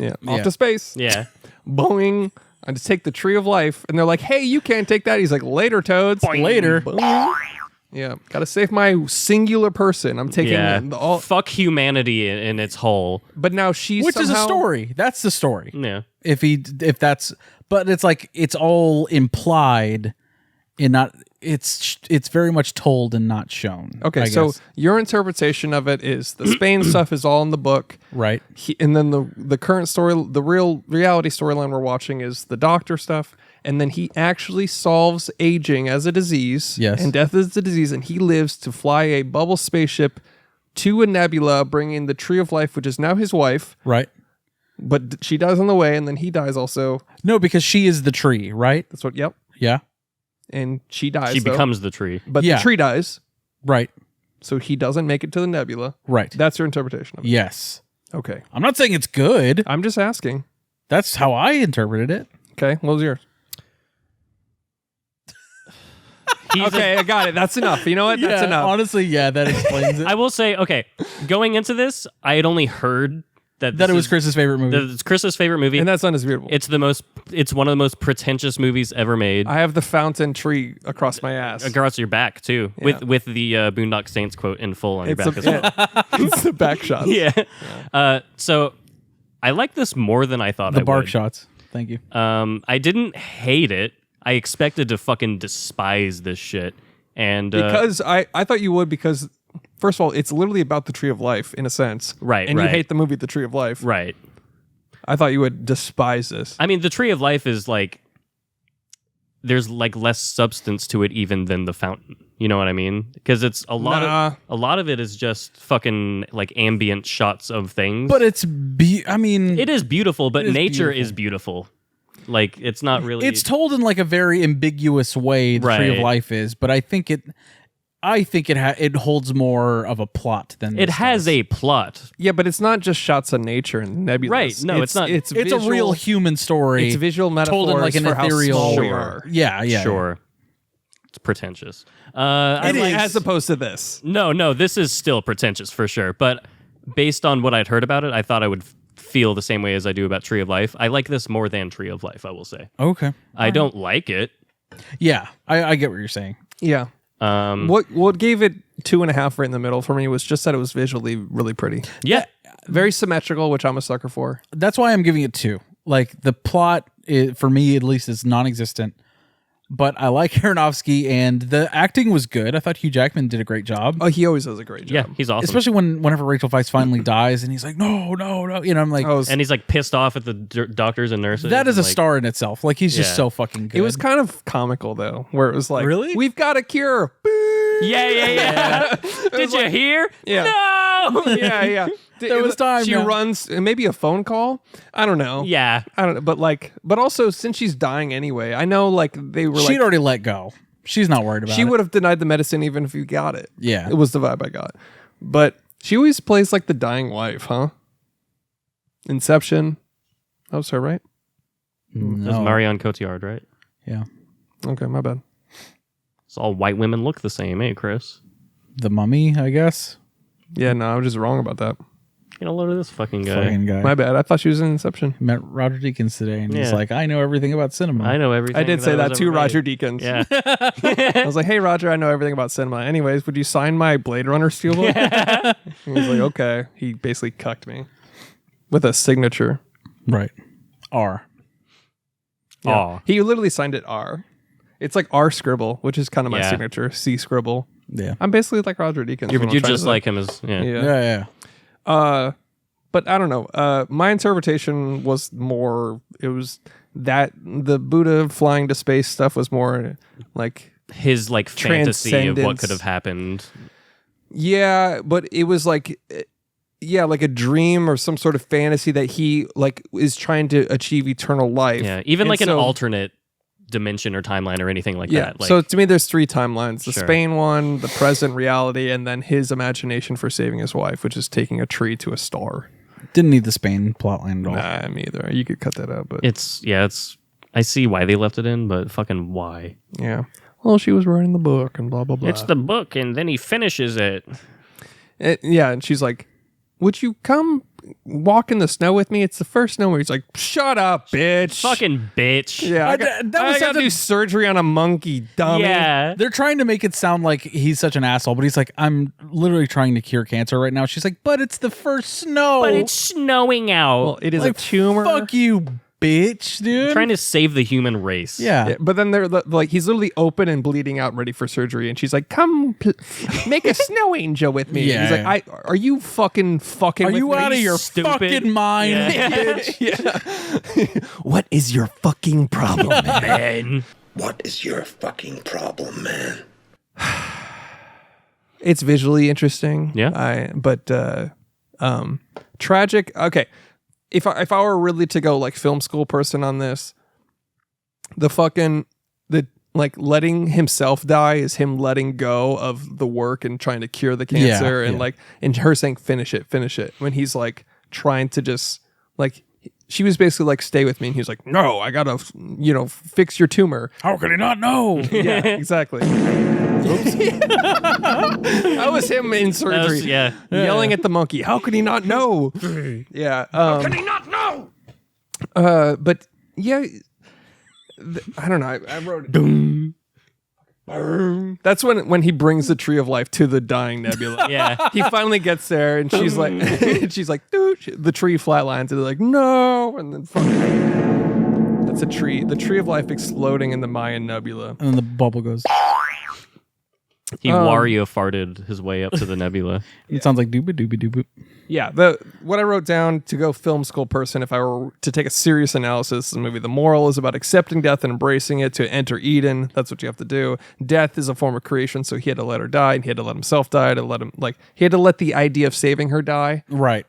And, Yeah. off to space. Yeah. Boing. I just take the tree of life, and they're like, "Hey, you can't take that." He's like, "Later, toads." Later. Boing. Yeah, gotta save my singular person. I'm taking Yeah. all. Fuck humanity in its whole. But now she's Which is a somehow- story. That's the story. Yeah. If that's, but it's like it's all implied, and not. It's very much told and not shown. Okay, I so guess. your interpretation of it is the Spain stuff is all in the book, Right. and then the current story, the real reality storyline we're watching is the doctor stuff, and then he actually solves aging as a disease, Yes. and death is a disease, and he lives to fly a bubble spaceship to a nebula, bringing the tree of life, which is now his wife, Right. but she dies on the way, and then he dies also. No, because she is the tree, right? That's what. Yep, Yeah. and she dies. She though. becomes the tree. but Yeah. the tree dies, Right. so he doesn't make it to the nebula. Right. That's your interpretation of it. Yes. Okay. I'm not saying it's good. I'm just asking. That's how I interpreted it. Okay, what was yours? Okay, I got it. That's enough. You know what? That's enough. Honestly, yeah, that explains it. I will say, okay, going into this, I had only heard that That it was Chris's favorite movie. It's Chris's favorite movie. And that's undisputable. It's one of the most pretentious movies ever made. I have the fountain tree across my ass. Across your back too, Yeah. with the Boondock Saints quote in full on your It's back as well. it's the back shot. Yeah. So I like this more than I thought. the I bark would. shots. Thank you. I didn't hate it. I expected to fucking despise this shit, and Because I thought you would because, first of all, it's literally about the tree of life in a sense. Right, And you right. hate the movie The Tree of Life. right. I thought you would despise this. I mean, the Tree of Life is like there's like less substance to it even than the fountain. You know what I mean? Because it's a lot of it is just fucking like ambient shots of things. But it's I mean, it is beautiful, but It is nature beautiful. is beautiful. Like it's not really. it's told in like a very ambiguous way. The Tree of Right. Life is, but I think it holds more of a plot than It this has does. a plot. Yeah, but it's not just shots of nature and nebulas. Right. No, it's not. It's It's a real human story. It's visual metaphors told in like an for how ethereal. small we Sure. are. Yeah, yeah. Sure. It's pretentious. It I like- is. As opposed to this. No, this is still pretentious for sure. But based on what I'd heard about it, I thought I would feel the same way as I do about Tree of Life. I like this more than Tree of Life, I will say. Okay. I don't like it. Yeah, I get what you're saying. Yeah. What gave it 2.5 right in the middle for me was just that it was visually really pretty. Yeah. Very symmetrical, which I'm a sucker for. That's why I'm giving it 2. Like the plot, for me at least, is non-existent. But I like Aronofsky, and the acting was good. I thought Hugh Jackman did a great job. Oh, he always does a great job. Yeah, he's awesome. Especially whenever Rachel Weisz finally dies, and he's like, no. You know, I'm like, Oh, And he's like pissed off at the doctors and nurses. that is a like, star in itself. Like he's just Yeah. so fucking good. it was kind of comical though, where it was like, Really? we've got a cure. Yeah. Did you hear? Yeah. No. yeah. There was time, She yeah. runs, maybe a phone call. I don't know. Yeah. I don't know, but also since she's dying anyway, I know like they were She'd like already let go. She's not worried about she it. would have denied the medicine even if you got it. Yeah. It was the vibe I got. But she always plays like the dying wife, huh? Inception. That was her, right? That's Marion Cotillard, right? Yeah. Okay, my bad. It's all white women look the same, eh, Chris? The Mummy, I guess. Yeah, no, I was just wrong about that. Get a load of this fucking guy. Fucking guy. My bad. I thought she was in Inception. Met Roger Deakins today, and he's Yeah. like, I know everything about cinema. I know everything. I did say that was to ever Roger made. Deakins. Yeah. I was like, hey, Roger, I know everything about cinema. Anyways, would you sign my Blade Runner steelbook? And he was like, okay. He basically cucked me with a signature. Right. R. Yeah. Aw. He literally signed it R. It's like R scribble, which is kind of my Yeah. signature. C scribble. Yeah. I'm basically like Roger Deakins. You're what I'm trying just to like him as yeah. say. Yeah. But I don't know. My interpretation was more. It was that the Buddha flying to space stuff was more like His like fantasy of what Transcendence. could have happened. yeah, but it was like like a dream or some sort of fantasy that he like is trying to achieve eternal life. Yeah. Even And like an so- alternate dimension or timeline or anything like Yeah. that. Like, So to me, there's 3 timelines: the Sure. Spain one, the present reality, and then his imagination for saving his wife, which is taking a tree to a star. Didn't need the Spain plotline at all. Nah, me either. You could cut that out, but it's I see why they left it in, but fucking why? yeah. Well, she was writing the book and blah blah blah. It's the book and then he finishes it. Yeah, and she's like, "Would you come walk in the snow with me? It's the first snow." Where he's like, "Shut up, bitch!" Fucking bitch. Yeah, I that was got such to do surgery on a monkey, dummy. Yeah. They're trying to make it sound like he's such an asshole, but he's like, I'm literally trying to cure cancer right now. She's like, but it's the first snow. But it's snowing out. Well, it is like, a tumor. Fuck you, bitch, dude. Trying to save the human race. yeah. Yeah, but then they're like, he's literally open and bleeding out, ready for surgery, and she's like, "Come, make a snow angel with me." Yeah, He's like, "Are you fucking Are with you me, out of your stupid? fucking mind, Yeah. bitch? What is your fucking problem, man?" Man. What is your fucking problem, man? It's visually interesting. Yeah. But tragic. Okay. If I were really to go like film school person on this, the letting himself die is him letting go of the work and trying to cure the cancer and her saying finish it when he's like trying to just like she was basically like stay with me and he was like no, I gotta fix your tumor. How could he not know? Yeah, exactly. That was him in surgery. Yelling at the monkey. How could he not know? Yeah. How could he not know? But yeah, I don't know. I wrote it. That's when he brings the tree of life to the dying Nebula. Yeah. He finally gets there and she's like, dude, the tree flatlines and they're like, no, and then fucking, that's a tree. The tree of life exploding in the Mayan Nebula. And then the bubble goes. He Wario farted his way up to the nebula. It sounds like dooba dooba dooba. Yeah, what I wrote down to go film school person, if I were to take a serious analysis of the movie, the moral is about accepting death and embracing it to enter Eden. That's what you have to do. Death is a form of creation, so he had to let her die, and he had to let himself die, he had to let the idea of saving her die. Right.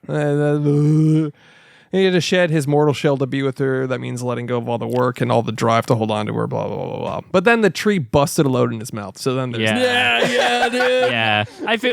He had to shed his mortal shell to be with her. That means letting go of all the work and all the drive to hold on to her, blah, blah, blah, blah. But then the tree busted a load in his mouth. So then there's Yeah, dude. Yeah.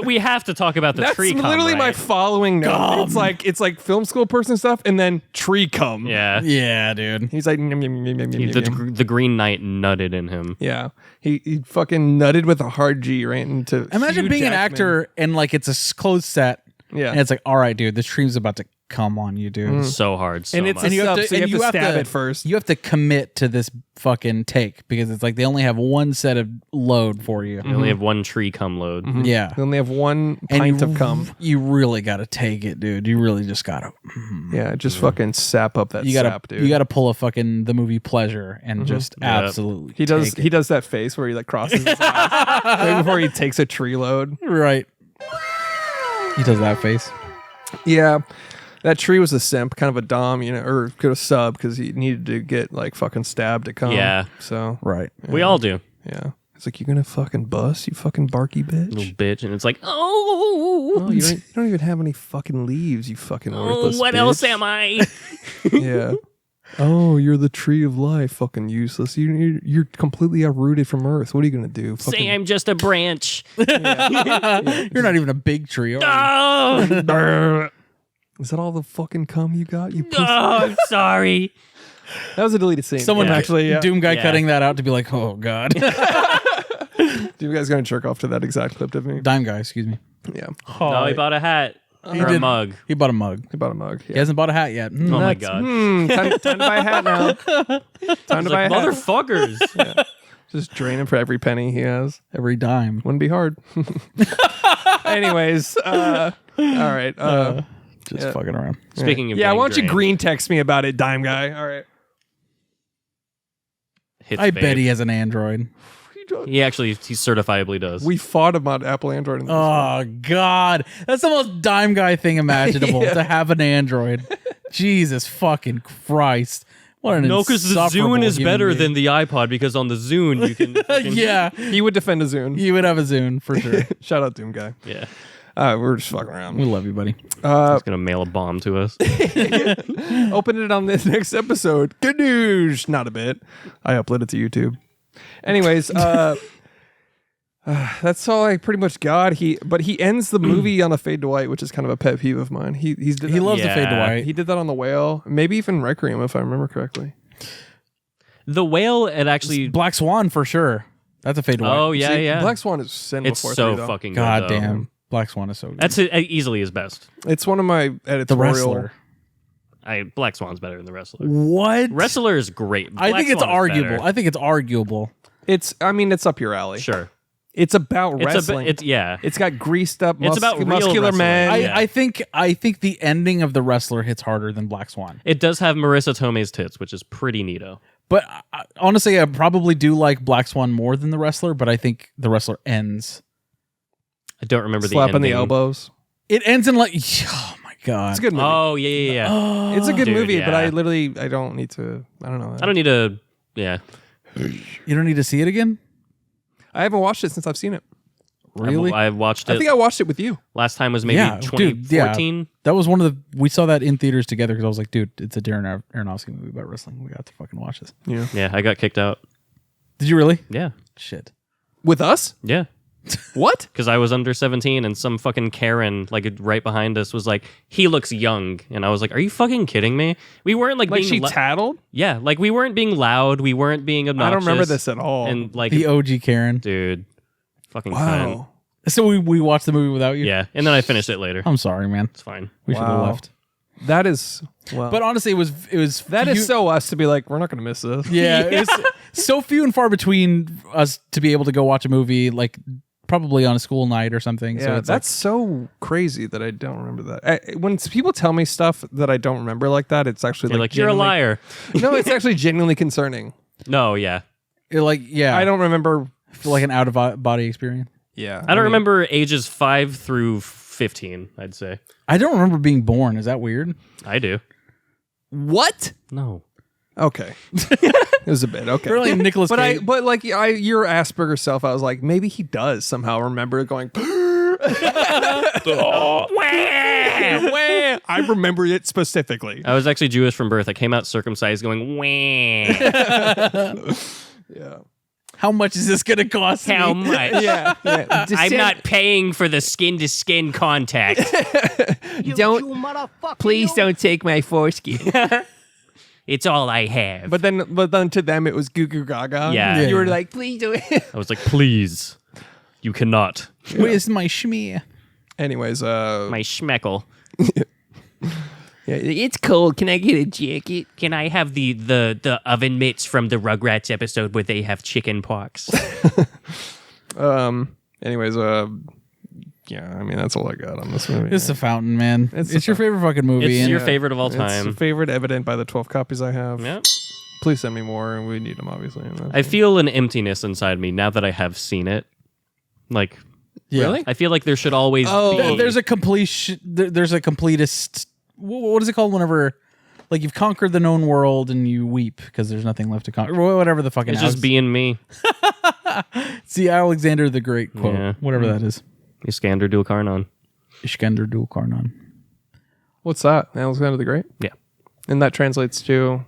We have to talk about the That's tree cum, literally my right? following note. It's like film school person stuff and then tree cum. Yeah. Yeah, dude. He's like, "Nyum, nyum, nyum, nyum, nyum, nyum." The Green Knight nutted in him. Yeah. He fucking nutted with a hard G right into Imagine Hugh being an Jackman. actor and like it's a closed set. Yeah. And it's like, all right, dude, this stream's about to come on you, dude. So hard. So And it's much. a sub, so you have to stab it first. You have to commit to this fucking take because it's like they only have one set of load for you. You only have one tree cum load. Yeah. They only have one And pint you, of cum. You really got to take it, dude. You really just got to. Yeah, just fucking sap up that You got sap, to. dude. You got to pull a fucking the movie Pleasure and just Yep. absolutely. He does. take He does that face where he like crosses his eyes right before he takes a tree load. it. Right. He does that face. Yeah, that tree was a simp, kind of a dom, or could have sub because he needed to get like fucking stabbed to come. Yeah. So Right. We all do. yeah, it's like you're gonna fucking bust, you fucking barky bitch. Little bitch. And it's like, oh, Oh, you don't even have any fucking leaves, you fucking worthless. what bitch. else am I? Yeah. Oh, you're the tree of life, fucking useless. You're completely uprooted from Earth. What are you gonna do? Say I'm just a branch. You're not even a big tree. Are you? Oh, Is that all the fucking cum you got? You pussy? I'm sorry. That was a deleted scene. Someone actually, yeah. Doom guy Yeah. cutting that out to be like, oh god. You guys gonna jerk off to that exact clip of me? Dime guy, excuse me. Yeah. No, he bought a hat. Or a mug. He bought a mug. He bought a mug. He hasn't bought a hat yet. Oh my god. Time to buy a hat now. Time to buy a hat. Motherfuckers. Just drain him for every penny he has. Every dime. Wouldn't be hard. Anyways, all right. Just fucking around. Speaking of why don't you drained, green text me about it, dime guy? All right. hits I babe. bet he has an Android. He certifiably does. We fought him on Apple Android. In this Oh God, that's the most dime guy thing imaginable to have an Android. Jesus fucking Christ! What an no, because the insufferable Zune is human better being. than the iPod, because on the Zune you can. fucking- Yeah, he would defend a Zune. you would have a Zune for sure. Shout out Doom guy. Yeah. We're just fucking around. We love you, buddy. He's gonna mail a bomb to us. Open it on this next episode. Good news. Not a bit. I upload it to YouTube. Anyways, that's all I pretty much got. But he ends the movie on a fade to white, which is kind of a pet peeve of mine. He loves the fade to white. He did that on The Whale, maybe even Requiem, if I remember correctly. The Whale, it actually. Black Swan for sure. That's a fade to white. Oh yeah, See, yeah. Black Swan is cinema It's 4-3, so though. fucking good. God though. damn, Black Swan is so good. That's easily his best. It's one of my the editorial. Wrestler. Black Swan's better than the Wrestler. What? Wrestler is great. I Black think it's Swan is arguable. better. I think it's arguable. It's up your alley. Sure. It's about It's wrestling. yeah. It's got greased up, It's about real muscular wrestling. men. Yeah. I think the ending of the Wrestler hits harder than Black Swan. It does have Marissa Tomei's tits, which is pretty neato. But honestly, I probably do like Black Swan more than the Wrestler. But I think the Wrestler ends. I don't remember Slap the on the ending. elbows. It ends in like, oh my God, It's a good movie. Oh yeah. It's a good Dude, movie, but yeah. I don't need to. I don't know. I don't need to. Yeah. You don't need to see it again. I haven't watched it since I've seen it. Really? I watched it. I think I watched it with you. Last time was maybe Yeah, dude, yeah. 2014. That was one of the. We saw that in theaters together because I was like, dude, it's a Darren Aronofsky movie about wrestling. We got to fucking watch this. Yeah. Yeah, I got kicked out. Did you really? Yeah. Shit. With us? Yeah. What? Because I was under 17 and some fucking Karen, like right behind us, was like, he looks young. And I was like, are you fucking kidding me? We weren't like Like being she tattled? yeah, like we weren't being loud. We weren't being obnoxious. I don't remember this at all. And like, The OG Karen. dude, fucking cunt. Wow. So we watched the movie without you. Yeah. And then I finished it later. I'm sorry, man. It's fine. We should have Wow. left. That is well. But honestly, it was that is so us to be like, we're not going to miss this. Yeah, it's so few and far between us to be able to go watch a movie like probably on a school night or something. Yeah, so it's that's so crazy that I don't remember that. When people tell me stuff that I don't remember like that, it's actually You're like, you're a genuinely- liar. No, it's actually genuinely concerning. No, yeah. yeah, I don't remember. like an out of body experience. Yeah, I don't remember ages 5 through 15, I'd say. I don't remember being born. Is that weird? I do. What? No. Okay, it was a bit okay. Really, Nicholas But Cage. your Asperger self, I was like, maybe he does somehow remember going. I remember it specifically. I was actually Jewish from birth. I came out circumcised going, wah. Yeah. How much is this going to cost How me? much? Yeah. I'm not paying for the skin-to-skin contact. Please don't take my foreskin. It's all I have. But then to them it was goo goo gaga. Yeah. You were like, please do it. I was like, please, you cannot. Where's my schmear? Anyways, My schmeckle. Yeah, it's cold. Can I get a jacket? Can I have the oven mitts from the Rugrats episode where they have chicken pox? anyways, yeah, I mean that's all I got on this movie. It's The Fountain, man. It's your favorite fucking movie. It's and your favorite of all It's time. favorite, evident by the 12 copies I have. Yeah. Please send me more, and we need them obviously. I feel an emptiness inside me now that I have seen it. Like, Yeah. I feel like there should always be. There's a there's a completist. What is it called? Whenever, like, you've conquered the known world and you weep because there's nothing left to conquer. Whatever the fucking. It's just being me. It's the Alexander the Great quote. Yeah. Whatever that is. Iskander Dul Karnan. Iskander Dul Karnan. What's that? Alexander the Great? Yeah. And that translates to.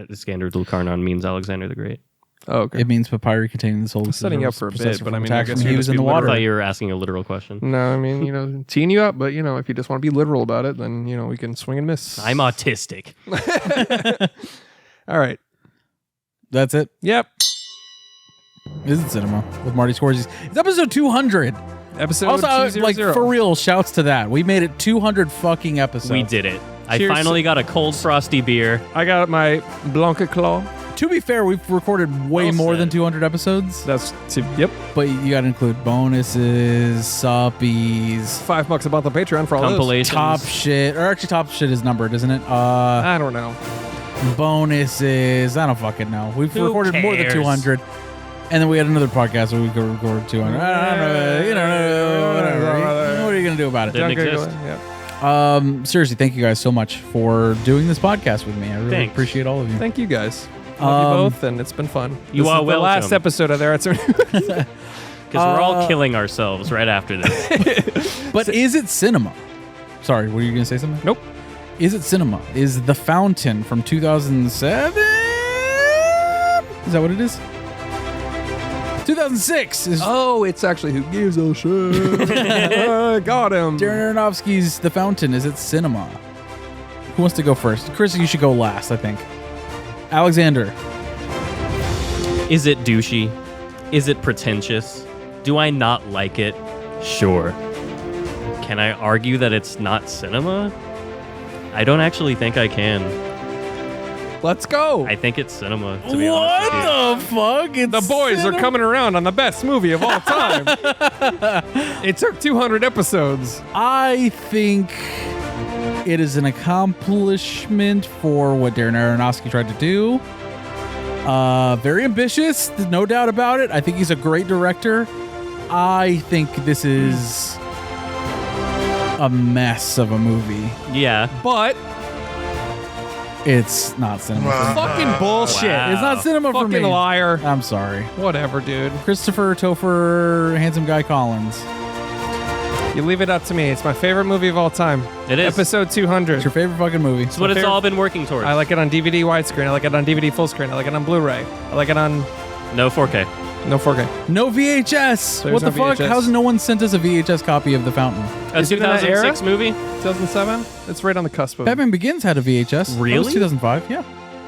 Iskander Dul Karnan means Alexander the Great. Oh, okay. It means papyri containing the soul. Setting you up for a bit, but I mean, I guess he you're was just in the being I water. thought you were asking a literal question. No, I mean, teeing you up, but if you just want to be literal about it, then we can swing and miss. I'm autistic. All right. That's it. Yep. This is Cinema with Marty Scorsese. It's episode 200. Episode Also, 200. for real, shouts to that. We made it 200 fucking episodes. We did it. I Cheers. finally got a cold frosty beer. I got my Blanca Claw. To be fair, we've recorded way Well more said. than 200 episodes. Yep. But you got to include bonuses, suppies, $5 a month on Patreon for all those. Compilations. top shit. Or actually, top shit is numbered, isn't it? I don't know. Bonuses. I don't fucking know. We've Who recorded more than cares? 200. And then we had another podcast where we could record 200. I don't know. You know, whatever. What are you going to do about it? Didn't exist. Yeah. Seriously, thank you guys so much for doing this podcast with me. I really Thanks. appreciate all of you. Thank you guys. Love you both, and it's been fun. You This are is the last welcome. episode of There It's Because we're all killing ourselves right after this. But is it cinema? Sorry, were you going to say something? Nope. Is it cinema? Is The Fountain from 2007? Is that what it is? 2006 is Oh, it's actually Who Gives a Shit. Got him. Darren Aronofsky's The Fountain. Is it cinema? Who wants to go first? Chris, you should go last, I think. Alexander. Is it douchey? Is it pretentious? Do I not like it? Sure. Can I argue that it's not cinema? I don't actually think I can. Let's go. I think it's cinema, to be honest with you. What the fuck? It's The boys cinema? are coming around on the best movie of all time. It took 200 episodes. I think it is an accomplishment for what Darren Aronofsky tried to do. Very ambitious, there's no doubt about it. I think he's a great director. I think this is a mess of a movie. Yeah. But It's not cinema. for me. fucking bullshit. Wow. It's not cinema for Fucking me. liar. I'm sorry. Whatever, dude. Christopher Topher, handsome guy Collins. You leave it up to me. It's my favorite movie of all time. It is. Episode 200. It's your favorite fucking movie. It's what it's favorite- all been working towards. I like it on DVD widescreen. I like it on DVD full screen. I like it on Blu-ray. I like it on No 4K. no 4K. No VHS. There's What the no fuck? VHS. How's no one sent us a VHS copy of The Fountain? A Is it in that 2006 era? movie? 2007? It's right on the cusp of Batman Begins had a VHS. That was Really? 2005, yeah.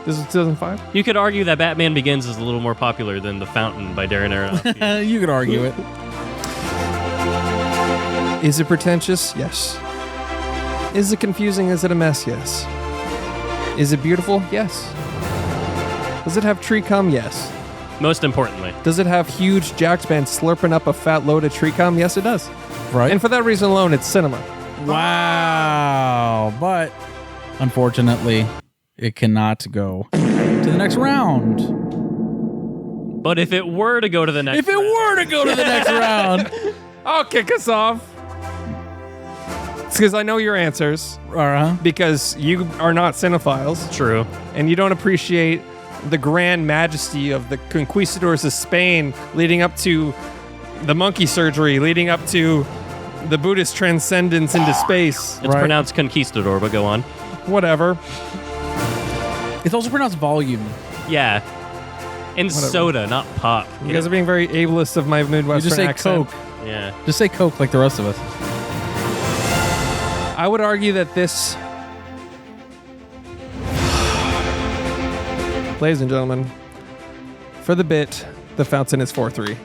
This is 2005? You could argue that Batman Begins is a little more popular than The Fountain by Darren Aronofsky. You could argue it. Is it pretentious? Yes. Is it confusing? Is it a mess? Yes. Is it beautiful? Yes. Does it have tree cum? Yes. Most importantly. Does it have huge jacked band slurping up a fat load of tree cum? Yes, it does. Right? And for that reason alone, it's cinema. Wow. But unfortunately, it cannot go to the next round. But if it were to go to the next If it were to go to the next round. I'll kick us off. It's because I know your answers, because you are not cinephiles, True. and you don't appreciate the grand majesty of the conquistadors of Spain leading up to the monkey surgery, leading up to the Buddhist transcendence into space. It's pronounced conquistador, but go on. Whatever. It's also pronounced volume. Yeah. And soda, not pop. You guys are being very ableist of my Midwestern You just say accent. Coke. Yeah. Just say Coke like the rest of us. I would argue that this, ladies and gentlemen, for the bit, The Fountain is 4-3.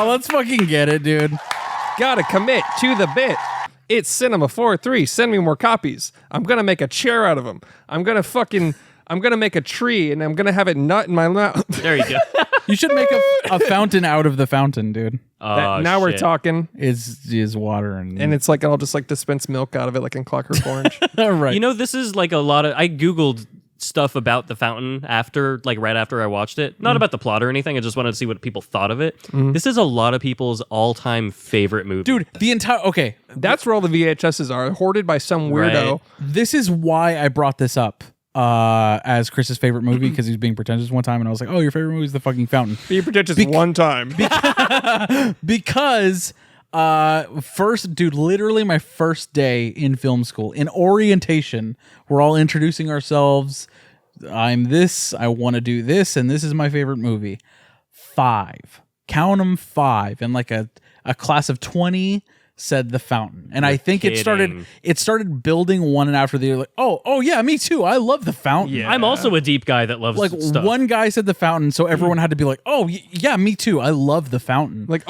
Let's fucking get it, dude. Gotta commit to the bit. It's Cinema 4-3. Send me more copies. I'm gonna make a chair out of them. I'm gonna make a tree and I'm gonna have it nut in my mouth. There you go. You should make a fountain out of the fountain, dude. Oh, now we're shit. talking. Is water and And it's like I'll just like dispense milk out of it like in Clockwork Orange. right. You know, this is like a lot of. I Googled stuff about the fountain right after I watched it. Not about the plot or anything. I just wanted to see what people thought of it. This is a lot of people's all-time favorite movie. dude, the entire That's where all the VHSs are, hoarded by some weirdo. Right. this is why I brought this up as Chris's favorite movie because he was being pretentious one time and I was like, oh, your favorite movie is The fucking Fountain. Be pretentious one time. Because first, dude, literally my first day in film school, in orientation, we're all introducing ourselves. I'm this, I want to do this, and this is my favorite movie. 5. Count them 5. And like a class of 20, said the fountain, and You're I think kidding. it started building one after the other. Like, oh yeah, me too. I love the fountain. Yeah. I'm also a deep guy that loves Like stuff. one guy said the fountain, so everyone had to be like, "Oh yeah, me too. I love the fountain." Like,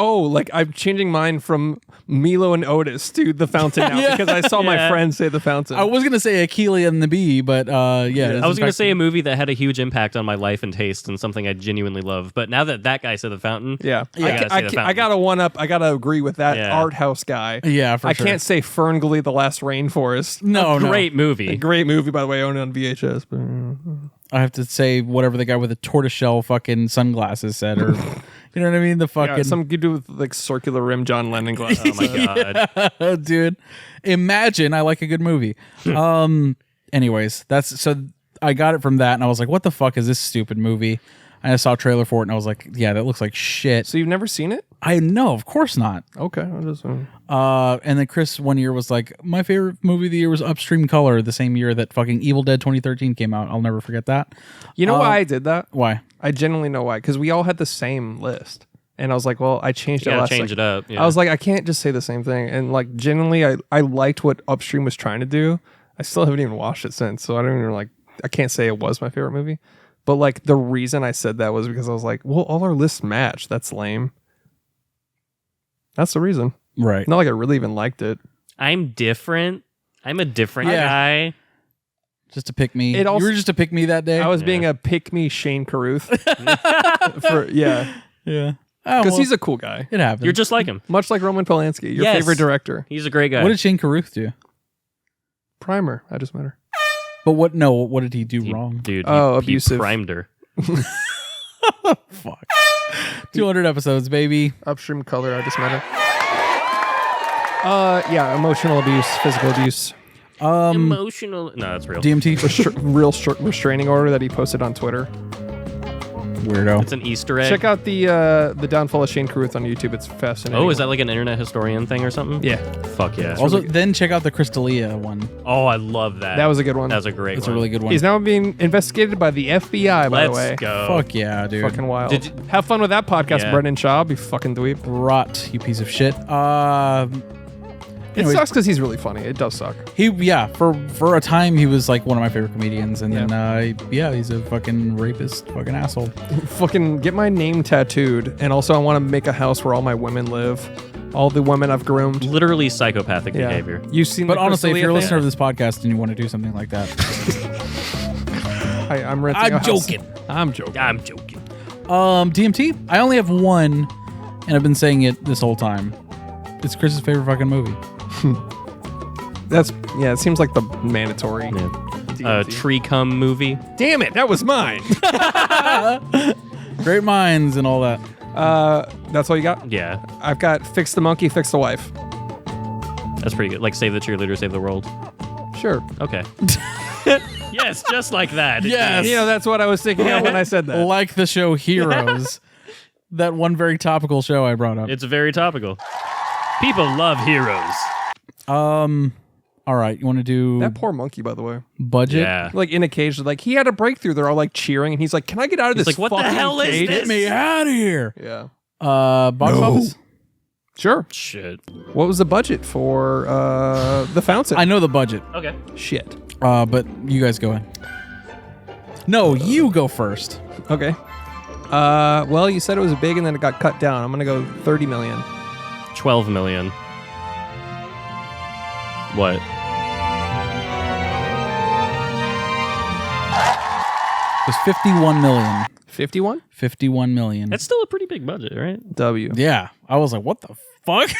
I'm changing mine from Milo and Otis to the fountain now Yeah. because I saw my Yeah. friend say the fountain. I was gonna say Achille and the Bee, but yeah. I was going to say a movie that had a huge impact on my life and taste and something I genuinely love. But now that guy said the fountain, yeah. I gotta say the I fountain. gotta one up. I gotta agree with that Yeah. art house guy. Yeah, for I sure. can't say Ferngully the Last Rainforest. No, Great A movie. great movie, by the way, owned on VHS. But I have to say whatever the guy with the tortoiseshell fucking sunglasses said, or you know what I mean. The fucking yeah, some dude with like circular rim John Lennon glasses. Oh my god. dude. Imagine I like a good movie. Anyways, that's so I got it from that, and I was like, "What the fuck is this stupid movie?" And I saw a trailer for it, and I was like, "Yeah, that looks like shit." So you've never seen it? I know, of course not. Okay, I'll just. And then Chris one year was like, "My favorite movie of the year was Upstream Color," the same year that fucking Evil Dead 2013 came out. I'll never forget that. You know why I did that? Why? I genuinely know why. Because we all had the same list, and I was like, "Well, I changed You it gotta last change second." it up. Yeah. I was like, I can't just say the same thing. And like, genuinely, I liked what Upstream was trying to do. I still haven't even watched it since, so I don't even like. I can't say it was my favorite movie, but like the reason I said that was because I was like, well, all our lists match. That's lame. That's the reason. Right. Not like I really even liked it. I'm different. I'm a different Yeah. guy. Just to pick me. It also- you were just to pick me that day. I was being a pick me Shane Carruth. Yeah, yeah. Oh, because well, he's a cool guy, it happens. You're just like him. much like Roman Polanski, your Yes. favorite director. He's a great guy. What did Shane Carruth do? Primer. I just met her. But what? No, what did he do He- wrong? Dude, Oh, he abusive. primed her. Fuck. 200 episodes, baby. Upstream Color. I just met her. Yeah, emotional abuse, physical abuse, Emotional. No, that's real. DMT. restraining order that he posted on Twitter. Weirdo. It's an Easter egg. Check out the downfall of Shane Carruth on YouTube. It's fascinating. Oh, is that like an internet historian thing or something? Yeah, Fuck yeah. Also, then check out the Crystalia one. Oh, I love that. that was a good one. That was a great It's one. a really good one. He's now being investigated by the FBI. By the way, Let's go. Fuck yeah, dude. fucking wild. Did you- Have fun with that podcast, Yeah. Brendan Shaw. Be fucking dweeb. Rot, you piece of shit. It Anyways. sucks because he's really funny. It does suck. For a time he was like one of my favorite comedians, and Yeah. then he's a fucking rapist, fucking asshole. Fucking get my name tattooed, and also I want to make a house where all my women live. All the women I've groomed. Literally psychopathic Yeah. behavior. You've seen. But the honestly, if Crystalia you're a thing? listener of this podcast and you want to do something like that, I'm renting. I'm a house. joking. I'm joking. I'm joking. DMT. I only have one, and I've been saying it this whole time. It's Chris's favorite fucking movie. It seems like the mandatory. DMT. Tree Cum movie. Damn it, that was mine. Great minds and all that. That's all you got? Yeah, I've got Fix the Monkey, Fix the Wife. that's pretty good. Like Save the Cheerleader, Save the World. Sure. Okay. Yes, just like that. Yes. You know, that's what I was thinking of when I said that. Like the show Heroes, that one very topical show I brought up. It's very topical. People love heroes. All right, you want to do That poor monkey, by the way. budget? Yeah. Like in a cage, like he had a breakthrough. They're all like cheering, and he's like, "Can I get out of He's this like, "What the fucking hell is cage?" this? Get me out of here. Yeah. Box office. Sure. Shit. What was the budget for the fountain? I know the budget, Okay. Shit. but you guys go in. No, you go first. Okay. Well, you said it was big, and then it got cut down. I'm gonna go 30 million. 12 million. What? It was 51 million. 51. 51 million. That's still a pretty big budget, right? W. Yeah, I was like, what the fuck?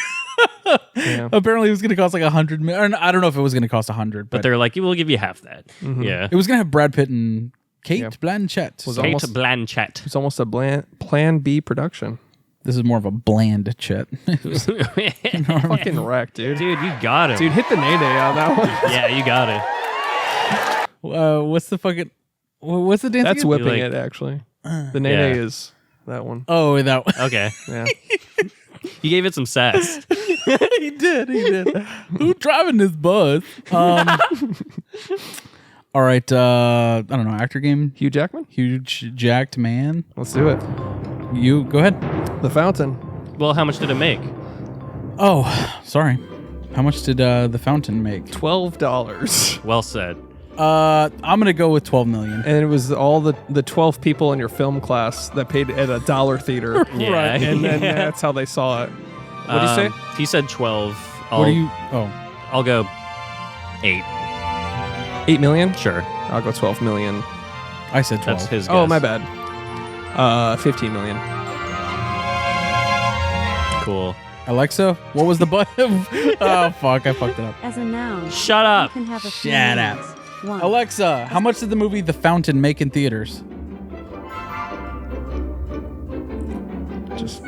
Yeah. Apparently, it was going to cost like 100 million. I don't know if it was going to cost 100, But but they're like, we'll give you half that. Yeah. it was going to have Brad Pitt and Kate Yeah. Blanchett. Was So Kate almost- Blanchett. It's almost a Plan B production. this is more of a bland chet. Fucking wreck, dude. Dude, you got it. Dude, hit the naday on that one. Yeah, you got it. What's the fucking? What's the dance? That's again? whipping like- it, actually. The naday Yeah. is that one. Oh, that one. Okay. Yeah. You gave it some sass. He did. Who driving this bus? All right. I don't know. Actor game. Hugh Jackman? Huge jacked man. Let's do it. You go ahead. The Fountain. Well, how much did it make? Oh, sorry. How much did the fountain make? $12. Well said. I'm gonna go with 12 million. And it was all the 12 people in your film class that paid at a dollar theater. Yeah. Right. And then that's how they saw it. What do you say? He said 12. What do you? Oh, I'll go 8. 8 million? Sure. I'll go 12 million. I said 12. That's his guess. Oh, my bad. 15 million. Cool. Alexa, what was the button? Oh fuck, I fucked it up. As a noun, Shut up. you can have a few Shut up. names. 1. Alexa, how much did the movie The Fountain make in theaters? Just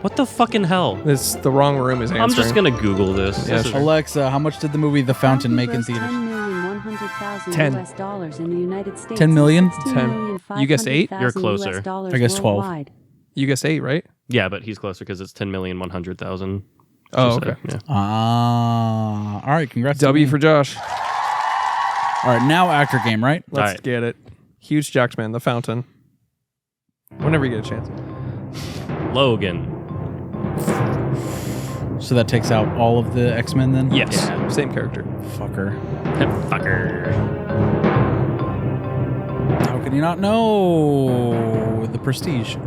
What the fucking hell? the wrong room is answering. I'm just gonna Google this. Yeah, This is- sure. Alexa, how much did the movie The Fountain make in grossed theaters? 10,100,000 10. US dollars in the United States. 10 million? 16,500,000 You guessed 8? You're closer. US dollars I guess 12. worldwide. You guessed 8, right? Yeah, but he's closer because it's 10,100,000. Oh, She said, okay. Yeah. Ah, all right, congrats. to W me. for Josh. All right, now actor game, right? Let's right. get it. Huge Jacksman, The Fountain. Whenever you get a chance. Logan. So that takes out all of the X-Men then? Yes. Yeah. Same character. Fucker. Fucker. How can you not know The Prestige?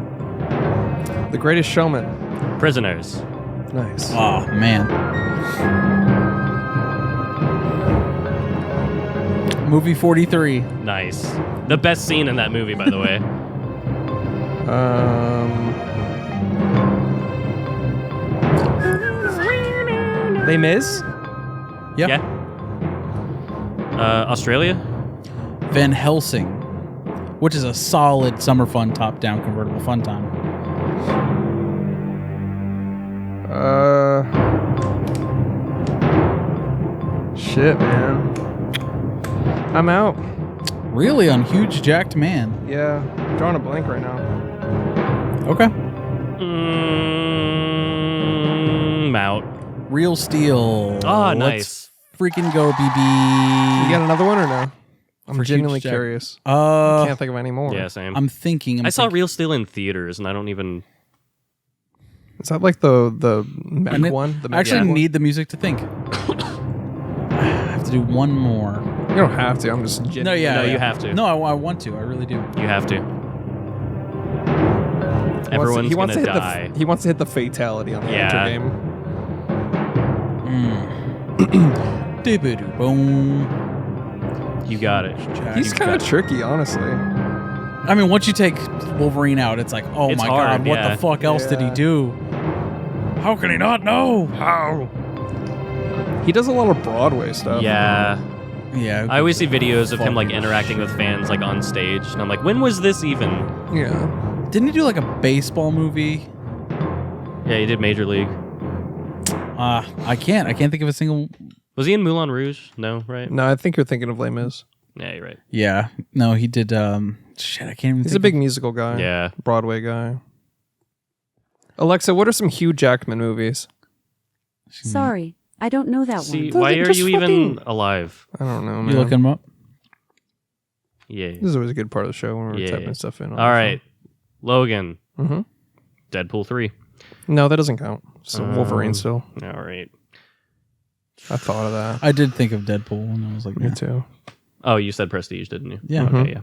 The Greatest Showman. Prisoners. Nice. Oh, man. Movie 43. Nice. The best scene in that movie, by the way. Les Mis? Yep. Yeah. Australia. Van Helsing, which is a solid summer fun top-down convertible fun time. Shit, man. I'm out. Really on Huge Jacked Man. Yeah. Drawing a blank right now. Okay. Out. Real Steel. Ah, Let's nice. freaking go, BB. You got another one or no? I'm For genuinely Huge Jack- curious. Can't think of any more. Yeah, same. I'm thinking. I saw Real Steel in theaters, and I don't even. Is that like the I Meg one? The I Meg actually one? need the music to think. I have to do one more. You don't have to. I'm just genuinely. No, yeah. No, yeah. you have to. No, I want to. I really do. You have to. He wants Everyone's to gonna hit die. he wants to hit the fatality on the Yeah. enter game. Boom. You got it. He's kind of tricky, honestly. I mean, once you take Wolverine out, it's like, oh It's my hard, god, what yeah. the fuck else did he Yeah. do? How can he not know? How? He does a lot of Broadway stuff. Yeah. Yeah. I always see videos of him Fucking like interacting with fans like on stage, and I'm like, when was this even? Yeah. Didn't he do like a baseball movie? Yeah, he did Major League. I can't think of a single. Was he in Moulin Rouge? No, right? No, I think you're thinking of Les Mis. Yeah, you're right. Yeah. No, he did. Shit, I can't even. He's think a big of- musical guy. Yeah. Broadway guy. Alexa, what are some Hugh Jackman movies? Sorry, I don't know that See, one. why are Just you fucking- even alive? I don't know, man. You looking him up? Yeah. This is always a good part of the show when we're Yeah. typing stuff in. All right. Logan. Mm-hmm. Deadpool 3. No, that doesn't count. So Wolverine still. All right. I thought of that. I did think of Deadpool, and I was like, Me yeah. too. Oh, you said Prestige, didn't you? Yeah. Okay, yeah.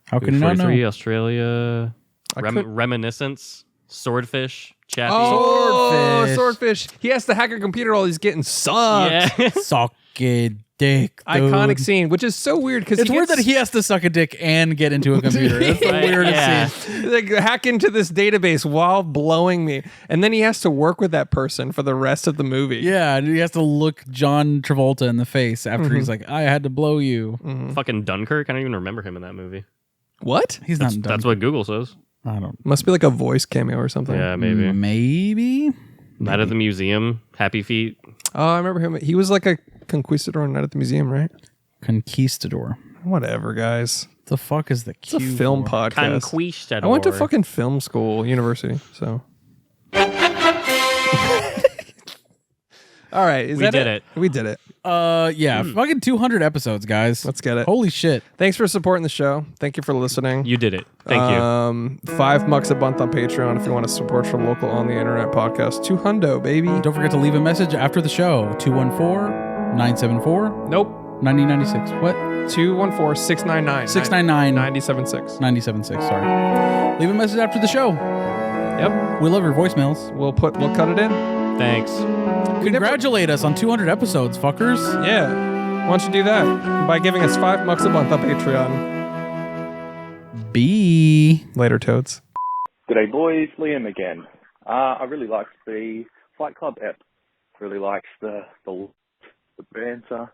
How can you not 43, know? Australia. I could- Reminiscence. Swordfish. Chappie. Oh, Swordfish. Swordfish. He has to hack a computer while he's getting sucked. Yeah. Suck a dick. Dude. Iconic scene, which is so weird because It's weird that he has to suck a dick and get into a computer. That's the Right, weirdest yeah. scene. like hack into this database while blowing me, and then he has to work with that person for the rest of the movie. Yeah, and he has to look John Travolta in the face after he's like, I had to blow you. Fucking Dunkirk. I don't even remember him in that movie. What? He's not done. That's what Google says. I don't. Must be like a voice cameo or something. Yeah, maybe. Maybe. Night at the Museum. Happy Feet. Oh, I remember him. He was like a conquistador on Night at the Museum, right? Conquistador. Whatever, guys. The fuck is the It's a Q film for? podcast. Conquistador. I went to fucking film school, university. So. All right, We did it. We did it. Yeah, fucking 200 episodes, guys. Let's get it. Holy shit. Thanks for supporting the show. Thank you for listening. You did it. Thank you. $5 a month on Patreon if you want to support your local on the internet podcast. 200, baby. Don't forget to leave a message after the show. 214-974. Nope. 9096. What? 214-699. 699. 976. 976, sorry. Leave a message after the show. Yep. We love your voicemails. We'll cut it in. Thanks. Congratulate us on 200 episodes, fuckers. Yeah. Why don't you do that by giving us $5 a month on Patreon. B. Later, toads. G'day boys, Liam again. I really liked the Fight Club ep. Really liked the banter,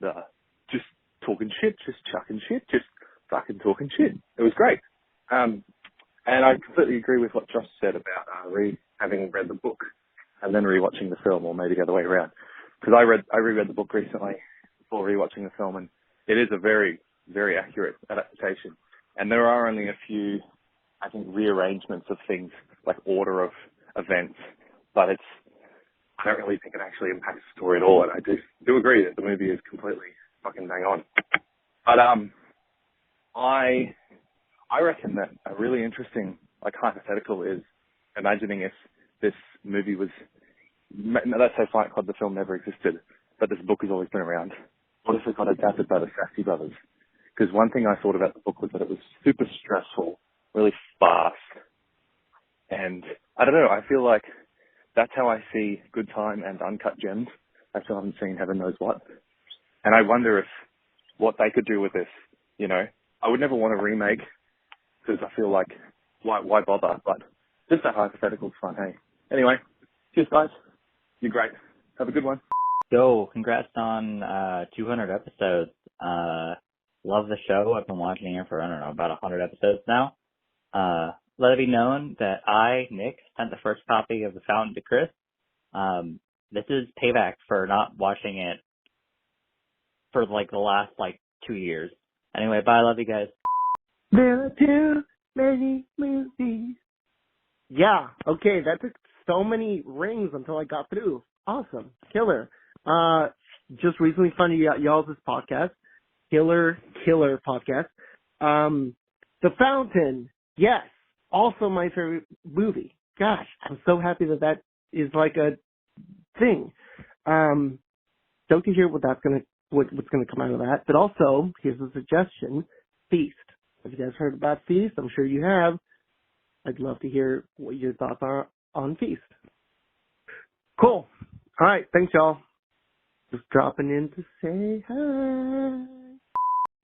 the just talking shit, just chucking shit, just fucking talking shit. It was great. And I completely agree with what Josh said about having read the book and then rewatching the film, or maybe the other way around. Because I reread the book recently before rewatching the film, and it is a very, very accurate adaptation. And there are only a few, I think, rearrangements of things, like order of events, but I don't really think it actually impacts the story at all. And I do agree that the movie is completely fucking bang on. But I reckon that a really interesting, like, hypothetical is imagining if this movie was, let's say Fight Club, the film, never existed, but this book has always been around. What if it got adapted by the Safdie brothers? Because one thing I thought about the book was that it was super stressful, really fast, and I don't know, I feel like that's how I see Good Time and Uncut Gems. I still haven't seen Heaven Knows What. And I wonder if what they could do with this, you know. I would never want a remake because I feel like, why bother? But just that hypothetical's fun, hey. Anyway, cheers guys. You're great. Have a good one. Yo, congrats on 200 episodes. Love the show. I've been watching it for, I don't know, about 100 episodes now. Let it be known that I, Nick, sent the first copy of The Fountain to Chris. This is payback for not watching it for like the last 2 years. Anyway, bye. Love you guys. There are too many movies. Yeah, okay, that took so many rings until I got through. Awesome. Killer. Just recently found y'all's podcast. Killer podcast. The Fountain. Yes. Also my favorite movie. Gosh, I'm so happy that is like a thing. Don't you hear what's gonna come out of that? But also, here's a suggestion. Feast. Have you guys heard about Feast? I'm sure you have. I'd love to hear what your thoughts are on Feast. Cool. All right. Thanks, y'all. Just dropping in to say hi.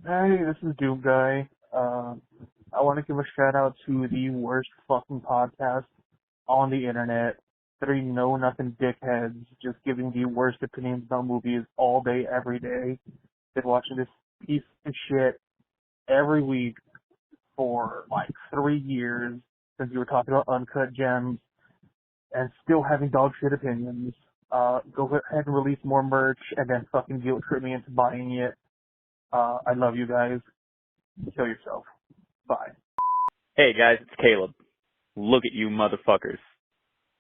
Hey, this is Doom Guy. I want to give a shout out to the worst fucking podcast on the internet. 3 know-nothing dickheads just giving the worst opinions about movies all day, every day. Been watching this piece of shit every week for 3 years since we were talking about Uncut Gems and still having dog shit opinions. Go ahead and release more merch and then fucking guilt trip me into buying it. I love you guys. Kill yourself. Bye. Hey guys, it's Caleb. Look at you motherfuckers.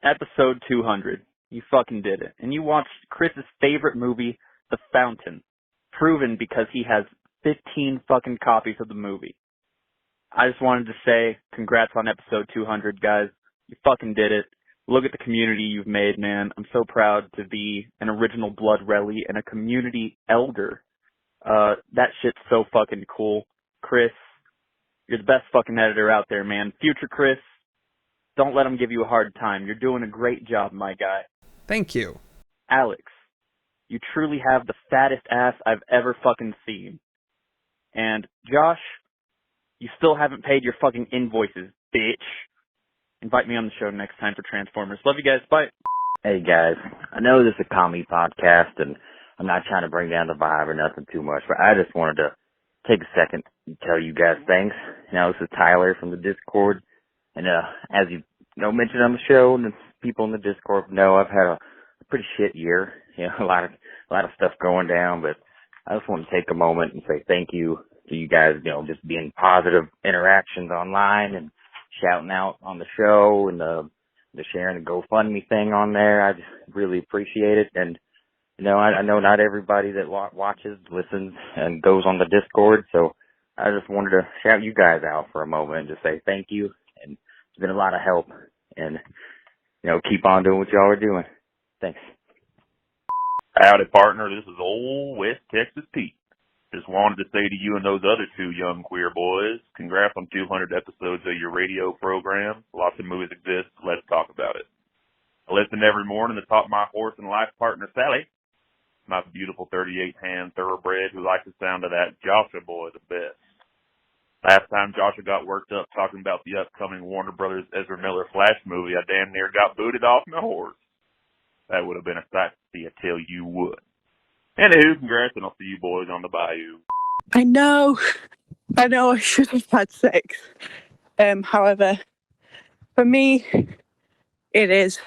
Episode 200. You fucking did it. And you watched Chris's favorite movie, The Fountain. Proven because he has 15 fucking copies of the movie. I just wanted to say congrats on episode 200, guys. You fucking did it. Look at the community you've made, man. I'm so proud to be an original Blood Rally and a community elder. That shit's so fucking cool. Chris, you're the best fucking editor out there, man. Future Chris, don't let him give you a hard time. You're doing a great job, my guy. Thank you. Alex, you truly have the fattest ass I've ever fucking seen. And Josh, you still haven't paid your fucking invoices, bitch. Invite me on the show next time for Transformers. Love you guys. Bye. Hey guys, I know this is a comedy podcast and I'm not trying to bring down the vibe or nothing too much, but I just wanted to take a second and tell you guys thanks. This is Tyler from the Discord. And as you mentioned on the show, and the people in the Discord know, I've had a pretty shit year. A lot of stuff going down, but I just want to take a moment and say thank you to you guys, just being positive interactions online and shouting out on the show and the sharing the GoFundMe thing on there. I just really appreciate it. And I know not everybody that watches, listens, and goes on the Discord, so I just wanted to shout you guys out for a moment and just say thank you. And it's been a lot of help. And, keep on doing what y'all are doing. Thanks. Howdy, partner. This is old West Texas Pete. Just wanted to say to you and those other two young queer boys, congrats on 200 episodes of your radio program. Lots of movies exist. Let's talk about it. I listen every morning to talk my horse and life partner, Sally, my beautiful 38-hand thoroughbred who likes the sound of that Joshua boy the best. Last time Joshua got worked up talking about the upcoming Warner Brothers Ezra Miller Flash movie, I damn near got booted off my horse. That would have been a sight to see, I tell you what. Anywho, congrats, and I'll see you boys on the bayou. I know I should have had sex. However, for me, it is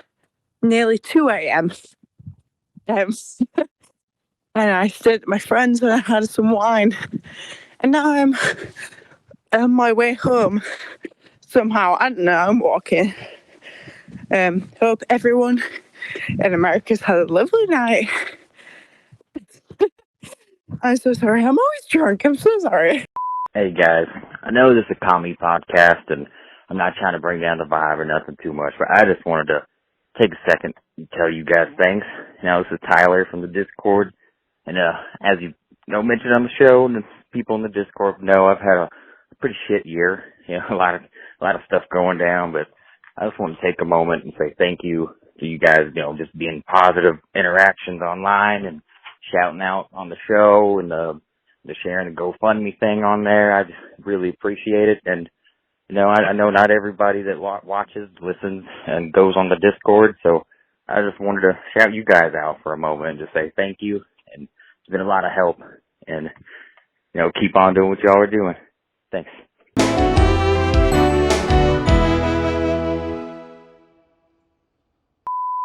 nearly 2 a.m. And I stayed at my friend's and I had some wine. And now I'm on my way home. Somehow, I don't know, I'm walking. Hope everyone in America's had a lovely night. I'm so sorry. I'm always drunk. I'm so sorry. Hey, guys. I know this is a comedy podcast, and I'm not trying to bring down the vibe or nothing too much, but I just wanted to take a second and tell you guys thanks. This is Tyler from the Discord. And as you mentioned on the show, and the people in the Discord know, I've had a pretty shit year. A lot of stuff going down, but I just want to take a moment and say thank you to you guys, just being positive interactions online and shouting out on the show and the sharing the GoFundMe thing on there. I just really appreciate it. And, I know not everybody that watches, listens, and goes on the Discord, so I just wanted to shout you guys out for a moment and just say thank you. And it's been a lot of help. And, keep on doing what y'all are doing. Thanks.